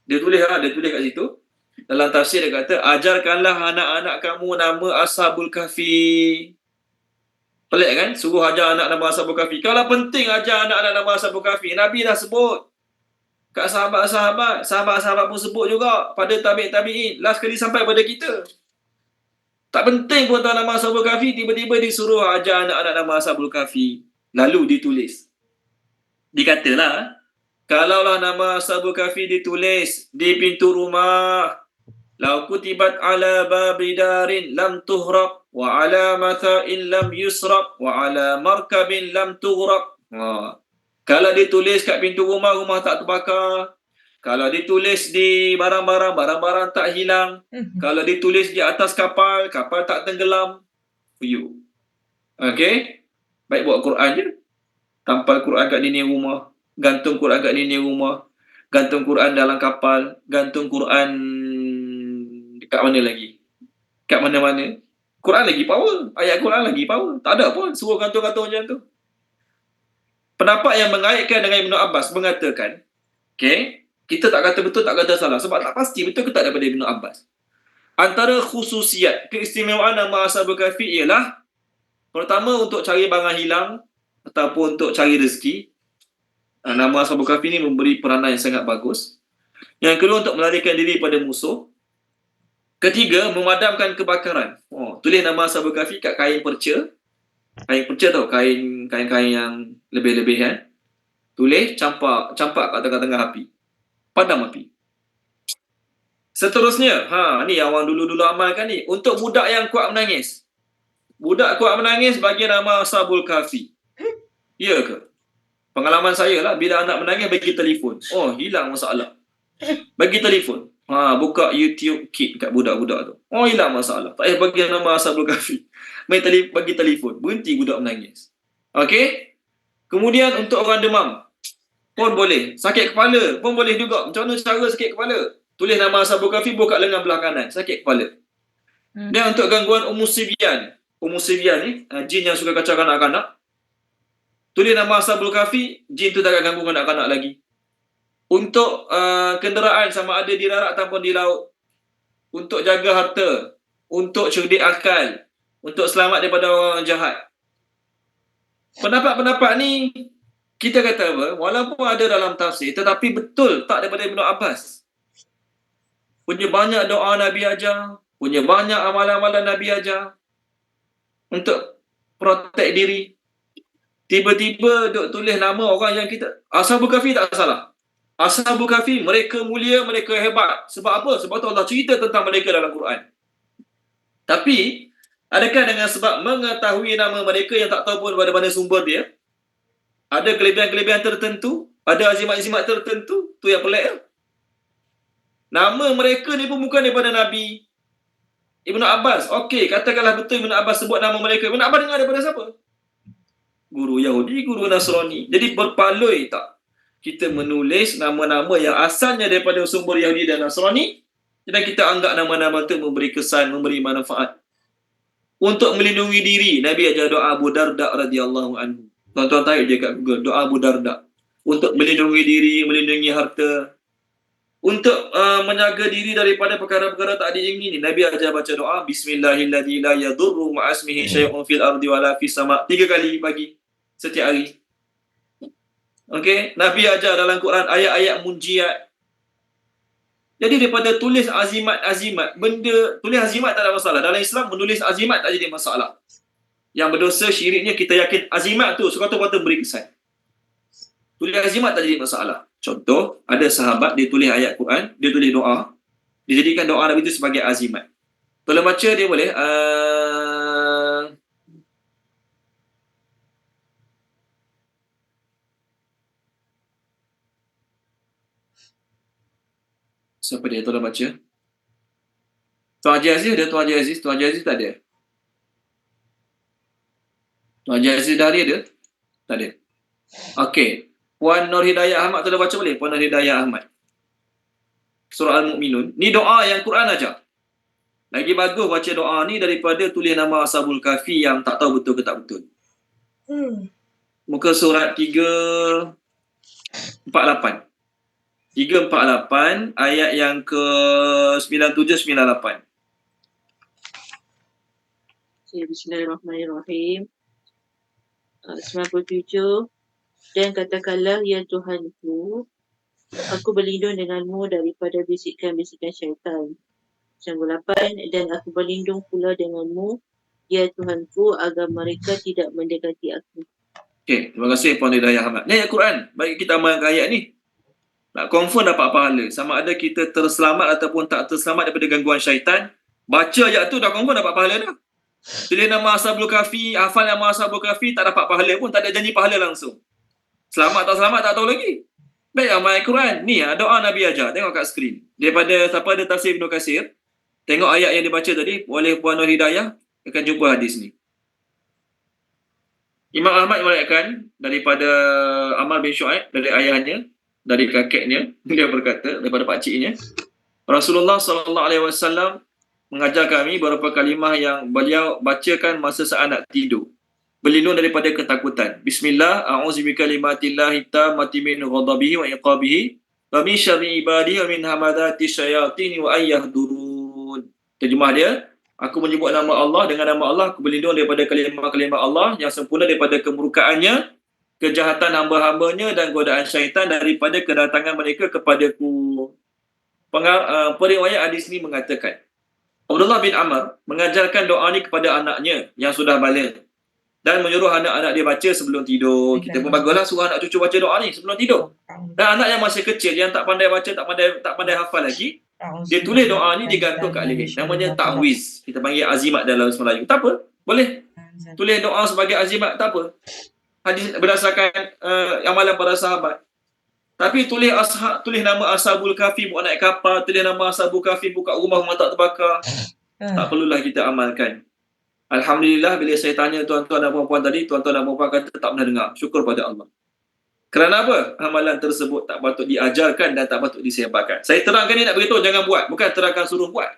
dia tulis kat situ. Dalam tafsir dia kata, ajarkanlah anak-anak kamu nama Ashabul Kahfi. Pelik kan? Suruh ajar anak nama Ashabul Kahfi. Kalau penting ajar anak-anak nama Ashabul Kahfi, Nabi dah sebut. Kat sahabat-sahabat pun sebut juga. Pada tabi'in. Last kali sampai pada kita. Tak penting pun tahu nama Ashabul Kahfi, tiba-tiba disuruh ajar anak-anak nama Ashabul Kahfi. Lalu ditulis. Dikatalah, kalaulah nama Ashabul Kahfi ditulis di pintu rumah, lau kutibat ala babi darin lam tuhraq wa ala matha'in lam yusraq wa ala markabin lam tughraq. Kalau ditulis kat pintu rumah, rumah tak terbakar. Kalau ditulis di barang-barang tak hilang. Kalau ditulis di atas kapal, kapal tak tenggelam. You. Okay? Baik buat Quran je. Tampal Quran kat dinding rumah. Gantung Quran kat dinding rumah. Gantung Quran dalam kapal. Gantung Quran dekat mana lagi? Kat mana-mana. Quran lagi power. Ayat Quran lagi power. Tak ada pun suruh gantung-gantung macam tu. Pendapat yang mengaitkan dengan Ibnu Abbas mengatakan, okay, kita tak kata betul, tak kata salah. Sebab tak pasti betul ke tak daripada Ibnu Abbas. Antara khususiat, keistimewaan nama Ashabul Kahfi ialah, pertama untuk cari barang hilang ataupun untuk cari rezeki. Nama Ashabul Kahfi ini memberi peranan yang sangat bagus. Yang kedua, untuk melarikan diri pada musuh. Ketiga, memadamkan kebakaran. Tulis nama Ashabul Kahfi kat kain perca. Kain perca tau, kain-kain yang lebih-lebihan. Tulis, campak kat tengah-tengah api. Padam api. Seterusnya, ni yang orang dulu-dulu amalkan ni. Untuk budak yang kuat menangis. Budak kuat menangis bagi nama Ashabul Kahfi. Ya ke? Pengalaman saya lah, bila anak menangis bagi telefon. Hilang masalah. Bagi telefon. Buka YouTube Kid kat budak-budak tu. Hilang masalah. Tak payah bagi nama Ashabul Kahfi. Bagi telefon. Berhenti budak menangis. Okey? Kemudian untuk orang demam pun boleh. Sakit kepala pun boleh juga. Macam mana cara sakit kepala? Tulis nama Ashabul Kahfi, buka lengan belah kanan. Sakit kepala. Dan untuk gangguan Umusibyan ni, jin yang suka kacau kanak-kanak. Tulis nama Ashabul Kahfi, jin tu tak akan ganggu kanak-kanak lagi. Untuk kenderaan sama ada di darat ataupun di laut. Untuk jaga harta. Untuk cerdik akal. Untuk selamat daripada orang jahat. Pendapat-pendapat ni, kita kata apa? Walaupun ada dalam tafsir, tetapi betul tak daripada Ibnu Abbas. Punya banyak doa Nabi ajar. Punya banyak amalan-amalan Nabi ajar. Untuk protect diri. Tiba-tiba duk tulis nama orang yang kita... Ashabul Kahfi tak salah. Ashabul Kahfi, mereka mulia, mereka hebat. Sebab apa? Sebab tu Allah cerita tentang mereka dalam Quran. Tapi, adakah dengan sebab mengetahui nama mereka yang tak tahu pun daripada mana sumber dia, ada kelebihan-kelebihan tertentu, ada azimat-azimat tertentu, tu yang pelik. Nama mereka ni pun bukan daripada Nabi. Ibnu Abbas, okey, katakanlah betul Ibnu Abbas sebut nama mereka. Ibnu Abbas dengar daripada siapa? Guru Yahudi, guru Nasrani. Jadi berpaloi tak kita menulis nama-nama yang asalnya daripada sumber Yahudi dan Nasrani, dan kita anggap nama-nama itu memberi kesan, memberi manfaat. Untuk melindungi diri, Nabi ajar doa Abu Darda radhiyallahu anhu. Tuan-tuan tahu je kat Google, doa Abu Darda. Untuk melindungi diri, melindungi harta. Untuk menjaga diri daripada perkara-perkara tak diingini, Nabi ajar baca doa Bismillahilladzi la yadurru ma'asmihi syai'un fil ardi wala fis sama'. 3 kali pagi setiap hari. Okey, Nabi ajar dalam Quran ayat-ayat munjiat. Jadi daripada tulis azimat-azimat, benda tulis azimat tak ada masalah. Dalam Islam menulis azimat tak jadi masalah. Yang berdosa syiriknya kita yakin azimat tu sekata-kata beri kesan. Tulis azimat tak jadi masalah. Contoh, ada sahabat dia tulis ayat Quran, dia tulis doa, dia jadikan doa Nabi itu sebagai azimat. Kalau baca dia boleh siapa dia? Tolong baca. Tuan Haji Aziz ada? Tuan Haji Aziz? Tuan Haji Aziz tak ada? Tuan Haji Aziz Dari ada? Tak ada. Okey. Puan Nur Hidayah Ahmad tolong baca boleh? Puan Nur Hidayah Ahmad. Surah Al-Mu'minun. Ni doa yang Quran ajar. Lagi bagus baca doa ni daripada tulis nama Ashabul Kahfi yang tak tahu betul ke tak betul. Muka surat 348. 348 ayat yang ke 97-98. Bismillahirrahmanirrahim. 97. Dan katakanlah, ya Tuhanku, aku berlindung denganmu daripada bisikan-bisikan syaitan. 98. Dan aku berlindung pula denganmu, ya Tuhanku, agar mereka tidak mendekati aku. Okey, terima kasih Puan Hidayah Ahmad. Ni ayat Quran. Bagi kita amalkan ayat ni. Nak confirm dapat pahala. Sama ada kita terselamat ataupun tak terselamat daripada gangguan syaitan. Baca ayat tu dah confirm dapat pahala dah. Tulis nama Ashabul Kahfi, hafal nama Ashabul Kahfi, tak dapat pahala pun, tak ada janji pahala langsung. Selamat tak selamat tak tahu lagi. Baik, amal Quran. Ni doa Nabi ajar. Tengok kat skrin. Daripada siapa ada tafsir Ibnu Katsir, tengok ayat yang dibaca tadi oleh Puan Nur Hidayah, akan jumpa hadis ni. Imam Ahmad meriwayatkan daripada Ammar bin Shu'aib, dari ayahnya, dari kakeknya, dia berkata daripada pakciknya, Rasulullah SAW mengajar kami beberapa kalimah yang beliau bacakan masa saat nak tidur. Berlindung daripada ketakutan. Bismillah, a'udzubika kalimatillahi tammati min ghadabihi wa iqabihi wa min syarri ibadihi wa min hamadati syayatin wa ayyahdurun. Terjemah dia, aku menyebut nama Allah, dengan nama Allah aku berlindung daripada kalimah-kalimah Allah yang sempurna daripada kemurkaannya, kejahatan hamba-hambanya dan godaan syaitan daripada kedatangan mereka kepadaku. Periwayat hadis ini mengatakan, Abdullah bin Amr mengajarkan doa ni kepada anaknya yang sudah balik dan menyuruh anak-anak dia baca sebelum tidur. Kita pun baguslah suruh anak cucu baca doa ni sebelum tidur. Dan anak yang masih kecil, yang tak pandai baca, tak pandai hafal lagi, dia tulis doa ni, dia gantung kat leher. Namanya ta'wiz. Kita panggil azimat dalam bahasa Melayu. Tak apa, boleh. Tulis doa sebagai azimat, tak apa. Hadis berdasarkan amalan para sahabat. Tapi tulis nama Ashabul Kahfi buat naik kapal, tulis nama Ashabul Kahfi buka rumah tak terbakar. Tak perlulah kita amalkan. Alhamdulillah, bila saya tanya tuan-tuan dan puan-puan tadi, tuan-tuan dan puan-puan kata tak pernah dengar. Syukur pada Allah. Kerana apa? Amalan tersebut tak patut diajarkan dan tak patut disebarkan. Saya terangkan ni nak beritahu jangan buat, bukan terangkan suruh buat.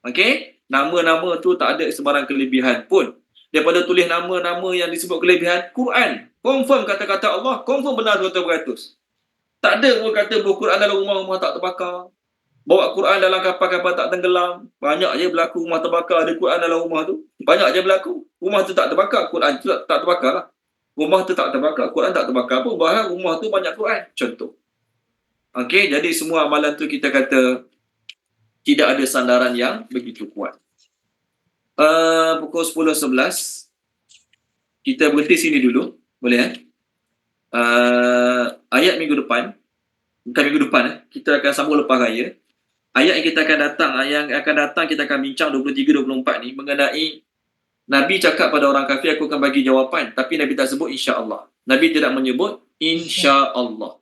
Okey? Nama-nama tu tak ada sebarang kelebihan pun. Daripada tulis nama-nama yang disebut kelebihan, Quran confirm kata-kata Allah, confirm benar 100%. Tak ada pun kata bawa Quran dalam rumah tak terbakar. Bawa Quran dalam kapal-kapal tak tenggelam. Banyak je berlaku rumah terbakar, ada Quran dalam rumah tu. Banyak je berlaku. Rumah tu tak terbakar, Quran tu tak terbakar lah. Rumah tu tak terbakar, Quran tak terbakar pun. Bahkan rumah tu banyak Quran. Contoh. Okey, jadi semua amalan tu kita kata tidak ada sandaran yang begitu kuat. Pukul 10.11 kita berhenti sini dulu. Boleh ayat minggu depan, bukan minggu depan, kita akan sambung lepas raya. Ayat yang kita akan datang kita akan bincang 23-24 ni mengenai Nabi cakap pada orang kafir, aku akan bagi jawapan, tapi Nabi tak sebut insya-Allah. Nabi tidak menyebut insya-Allah.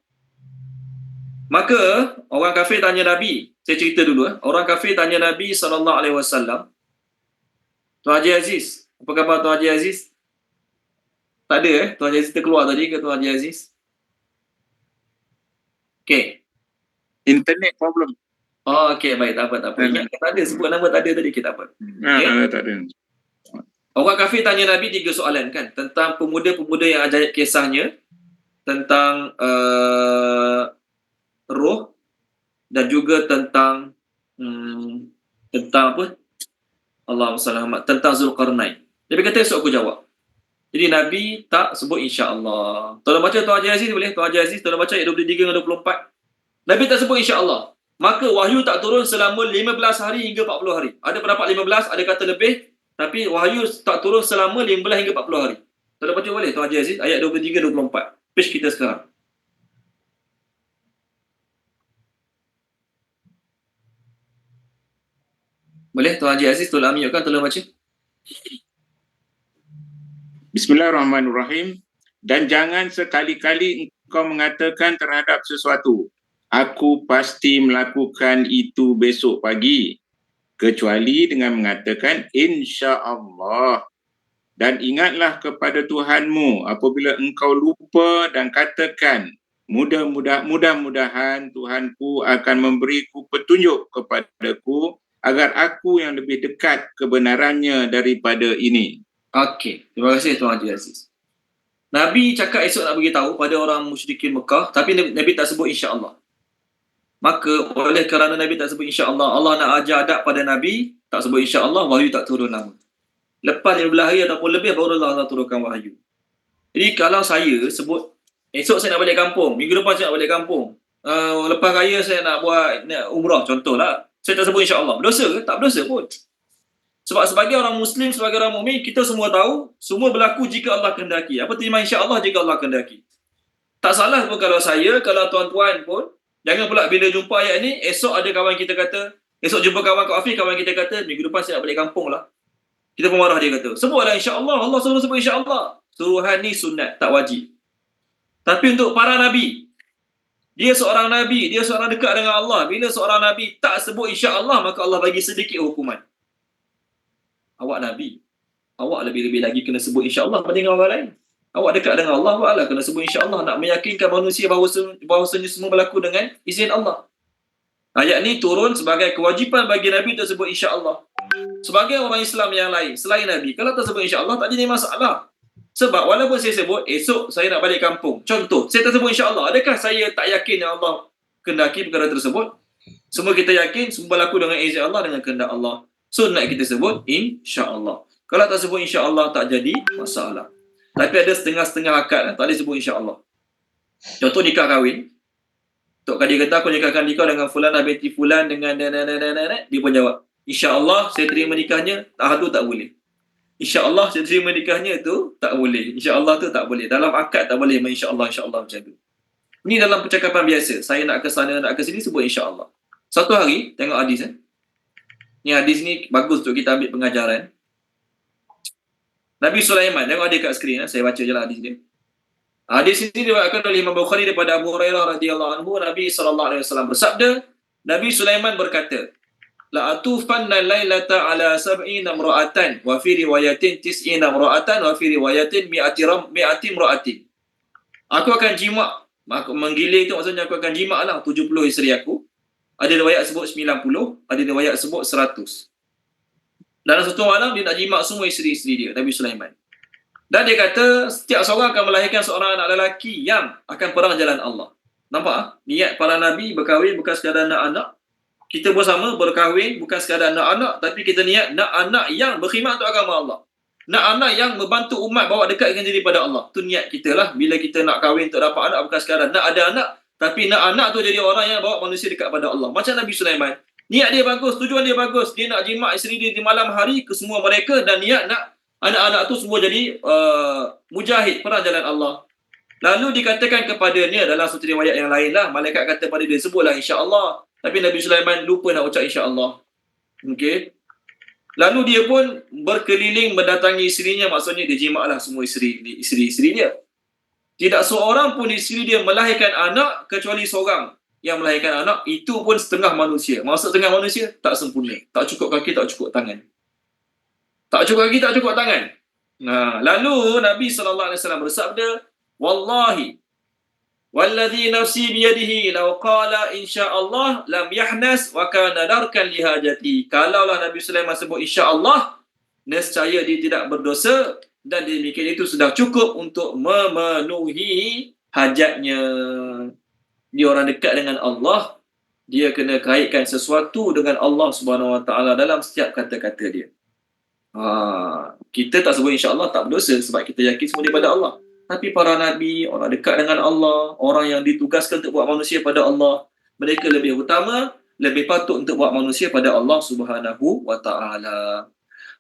Maka orang kafir tanya Nabi, saya cerita dulu orang kafir tanya Nabi SAW, Tuan Haji Aziz, apa khabar Tuan Haji Aziz? Tak ada Tuan Haji Aziz terkeluar tadi ke Tuan Haji Aziz? Okey. Internet problem. Oh, okey, baik, tak apa. Ingat tak ada, sebut nama tak ada tadi, kita tak apa. Okay? Tak ada. Orang kafir tanya Nabi 3 soalan kan, tentang pemuda-pemuda yang ajaib kisahnya, tentang roh, dan juga tentang apa? Allahumma salli ala Muhammad, tentang Zulkarnain. Nabi kata esok aku jawab. Jadi Nabi tak sebut insya-Allah. Tolong baca Tuan Haji Aziz boleh? Tuan Haji Aziz tolong baca ayat 23 dan 24. Nabi tak sebut insya-Allah. maka wahyu tak turun selama 15 hari hingga 40 hari. Ada pendapat 15, ada kata lebih, tapi wahyu tak turun selama 15 hingga 40 hari. Tak ada baca boleh Tuan Haji Aziz, ayat 23-24. Page kita sekarang. Boleh Tuan Haji Aziz, tolong ambilkan, tolong baca. Bismillahirrahmanirrahim. Dan jangan sekali-kali engkau mengatakan terhadap sesuatu, aku pasti melakukan itu besok pagi, kecuali dengan mengatakan insya-Allah. Dan ingatlah kepada Tuhanmu apabila engkau lupa dan katakan, mudah-mudahan Tuhanku akan memberiku petunjuk kepadaku agar aku yang lebih dekat kebenarannya daripada ini. Okey, terima kasih Tuan Haji Aziz. Nabi cakap esok nak beritahu pada orang musyrikin Mekah, tapi Nabi tak sebut insya-Allah. Maka oleh kerana Nabi tak sebut insya-Allah, Allah nak ajar adab pada Nabi, tak sebut insya-Allah, wahyu tak turun lama. Lepas 15 hari ataupun lebih baru Allah turunkan wahyu. Jadi kalau saya sebut esok saya nak balik kampung, minggu depan saya nak balik kampung, lepas raya saya nak buat umrah contohlah, saya tak sebut insya-Allah. Berdosa ke? Tak berdosa pun. Sebab sebagai orang Muslim, sebagai orang mukmin, kita semua tahu, semua berlaku jika Allah kehendaki. Apa terima insya-Allah jika Allah kehendaki. Tak salah pun kalau saya, kalau tuan-tuan pun, jangan pula bila jumpa ayat ni, esok ada kawan kita kata, esok jumpa kawan Kak Afiq, kawan kita kata, minggu depan saya nak balik kampung lah. Kita pun marah dia kata, sebutlah insya-Allah, Allah suruh sebut insya-Allah. Suruhan ni sunat, tak wajib. Tapi untuk para Nabi, dia seorang Nabi, dia seorang dekat dengan Allah. Bila seorang Nabi tak sebut insya-Allah, maka Allah bagi sedikit hukuman. Awak Nabi, awak lebih-lebih lagi kena sebut insya-Allah berbanding orang lain. Awak dekat dengan Allah, awaklah kena sebut insya-Allah, nak meyakinkan manusia bahawasanya semua berlaku dengan izin Allah. Ayat ni turun sebagai kewajipan bagi Nabi untuk sebut insya-Allah. Sebagai orang Islam yang lain, selain Nabi, kalau tak sebut insya-Allah tak jadi masalah. Sebab walaupun saya sebut, esok saya nak balik kampung. Contoh, saya tak sebut insya-Allah. Adakah saya tak yakin yang Allah kehendaki perkara tersebut? Semua kita yakin, semua berlaku dengan izin Allah, dengan kehendak Allah. So, nak kita sebut insya-Allah. Kalau tak sebut insya-Allah, tak jadi masalah. Tapi ada setengah-setengah akad, tak boleh sebut insya-Allah. Contoh nikah kahwin. Tok Kadi kata, aku nikahkan nikah dengan Fulan binti Fulan dengan dia pun jawab, insya-Allah saya terima nikahnya, tu tak boleh. Insya-Allah saya terima nikahnya tu tak boleh. Insya-Allah tu tak boleh. Dalam akad tak boleh insya-Allah macam tu. Ini dalam percakapan biasa. Saya nak ke sana, nak ke sini, sebut insya-Allah. Satu hari, tengok hadis Ni hadis ni bagus untuk kita ambil pengajaran. Nabi Sulaiman, tengok ada kat skrin, saya baca je lah hadis dia. Hadis ini diriwayatkan oleh Imam Bukhari daripada Abu Hurairah radhiyallahu anhu, Nabi SAW bersabda, Nabi Sulaiman berkata, la atufanna lailata ala sab'ina imra'atan wa fi riwayatin tis'ina imra'atan wa fi riwayatin mi'ati imra'atin. Aku akan jima', menggilir itu maksudnya aku akan jima' lah 70 isteri aku. Ada riwayat sebut 90, ada riwayat sebut 100. Dalam satu malam dia nak jima' semua isteri-isteri dia, Nabi Sulaiman. Dan dia kata setiap seorang akan melahirkan seorang anak lelaki yang akan perang jalan Allah. Nampak? Niat para Nabi berkahwin bukan sekadar nak anak. Kita bersama berkahwin bukan sekadar nak anak, tapi kita niat nak anak yang berkhidmat untuk agama Allah. Nak anak yang membantu umat bawa dekat dengan diri pada Allah. Itu niat kita lah. Bila kita nak kahwin untuk dapat anak, bukan sekadar nak ada anak, tapi nak anak tu jadi orang yang bawa manusia dekat pada Allah. Macam Nabi Sulaiman. Niat dia bagus, tujuan dia bagus. Dia nak jima' isteri dia di malam hari ke semua mereka dan niat nak anak-anak tu semua jadi mujahid, perang jalan Allah. Lalu dikatakan kepadanya dalam satu riwayat yang lain lah, malaikat kata pada dia, sebutlah insya-Allah. Tapi Nabi Sulaiman lupa nak ucap insya-Allah. Okey. Lalu dia pun berkeliling mendatangi isterinya, maksudnya dia jima' lah semua isteri-isteri dia. Tidak seorang pun isteri dia melahirkan anak kecuali seorang yang melahirkan anak, itu pun setengah manusia. Maksud setengah manusia, tak sempurna. Tak cukup kaki, tak cukup tangan. Tak cukup kaki, tak cukup tangan. Nah, lalu Nabi SAW bersabda, wallahi, walladhi nafsi biyadihi, law qala insya'Allah, lam yahnas wa kana darkan lihajati. Kalaulah Nabi Sulaiman sebut insya-Allah, nescaya dia tidak berdosa, dan demikian itu sudah cukup untuk memenuhi hajatnya. Dia orang dekat dengan Allah, dia kena kaitkan sesuatu dengan Allah Subhanahu Wa Taala dalam setiap kata-kata dia. Kita tak sebut insya-Allah tak berdosa sebab kita yakin semua daripada Allah. Tapi para Nabi, orang dekat dengan Allah, orang yang ditugaskan untuk buat manusia pada Allah, mereka lebih utama lebih patut untuk buat manusia pada Allah Subhanahu wa taala.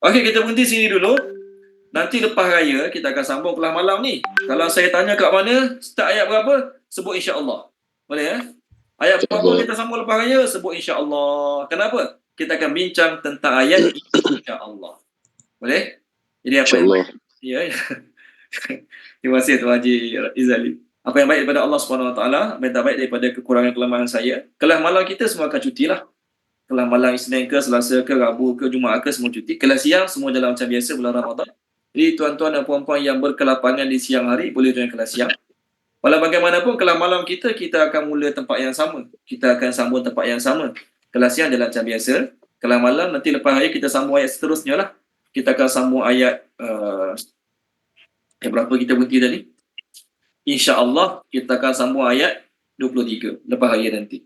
Okey, kita berhenti sini dulu. Nanti lepas raya kita akan sambung kelas malam ni. Kalau saya tanya kat mana, start ayat berapa, sebut insya-Allah. Boleh ya? Ayat berapa kita sambung lepas raya, sebut insya-Allah. Kenapa? Kita akan bincang tentang ayat insya-Allah. Boleh? Jadi apa yang baik? Ya. Terima kasih Tuan Haji Izali. Apa yang baik daripada Allah Subhanahu Wa Taala, apa yang tak baik daripada kekurangan kelemahan saya. Kelas malam kita semua akan cutilah. Kelas malam Isnin ke, Selasa ke, Rabu ke, Jumaat ke, semua cuti. Kelas siang semua dalam macam biasa bulan Ramadan. Jadi tuan-tuan dan puan-puan yang berkelapangan di siang hari boleh join kelas siang. Walau bagaimanapun kelas malam kita akan mula tempat yang sama. Kita akan sambung tempat yang sama. Kelas siang jalan macam biasa. Kelas malam nanti lepas hari kita sambung ayat seterusnya lah. Kita akan sambung ayat berapa kita berhenti tadi? InsyaAllah kita akan sambung ayat 23 lepas hari nanti.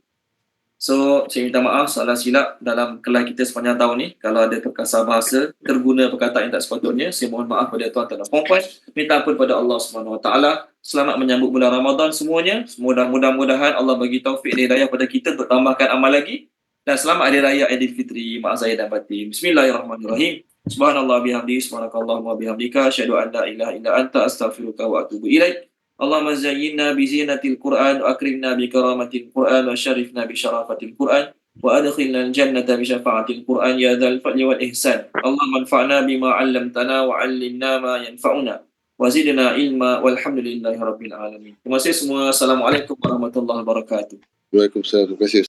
So, saya minta maaf salah silap dalam kelas kita sepanjang tahun ni. Kalau ada perkasa bahasa, terguna perkataan yang tak sepatutnya, saya mohon maaf pada tuan-tuan dan puan-puan. Minta ampun pada Allah Subhanahu Wa Taala. Selamat menyambut bulan Ramadan semuanya. Mudah-mudahan Allah bagi taufik dan hidayah pada kita untuk tambahkan amal lagi. Dan selamat Hari Raya Aidilfitri, maaf zahir dan batin. Bismillahirrahmanirrahim. Subhanallah bihamdi, subhanakallahumma bihamdika, asyhadu an la ilaha illa anta, astaghfiruka wa atubu ilaik. Allahumma zayyinna bi zinatil Qur'an wa akrimna bi karamatil Qur'an wa syarifna bi syarafatil Qur'an wa adkhilna al-jannata bi syafa'atil Qur'an ya dzal fadli wal ihsan. Allahumma anfa'na bima 'allamtana wa 'allimna ma yanfa'una wa zidna ilma walhamdulillahi rabbil alamin. Terima kasih semua. Assalamualaikum warahmatullahi wabarakatuh. Waalaikumsalam. Terima kasih.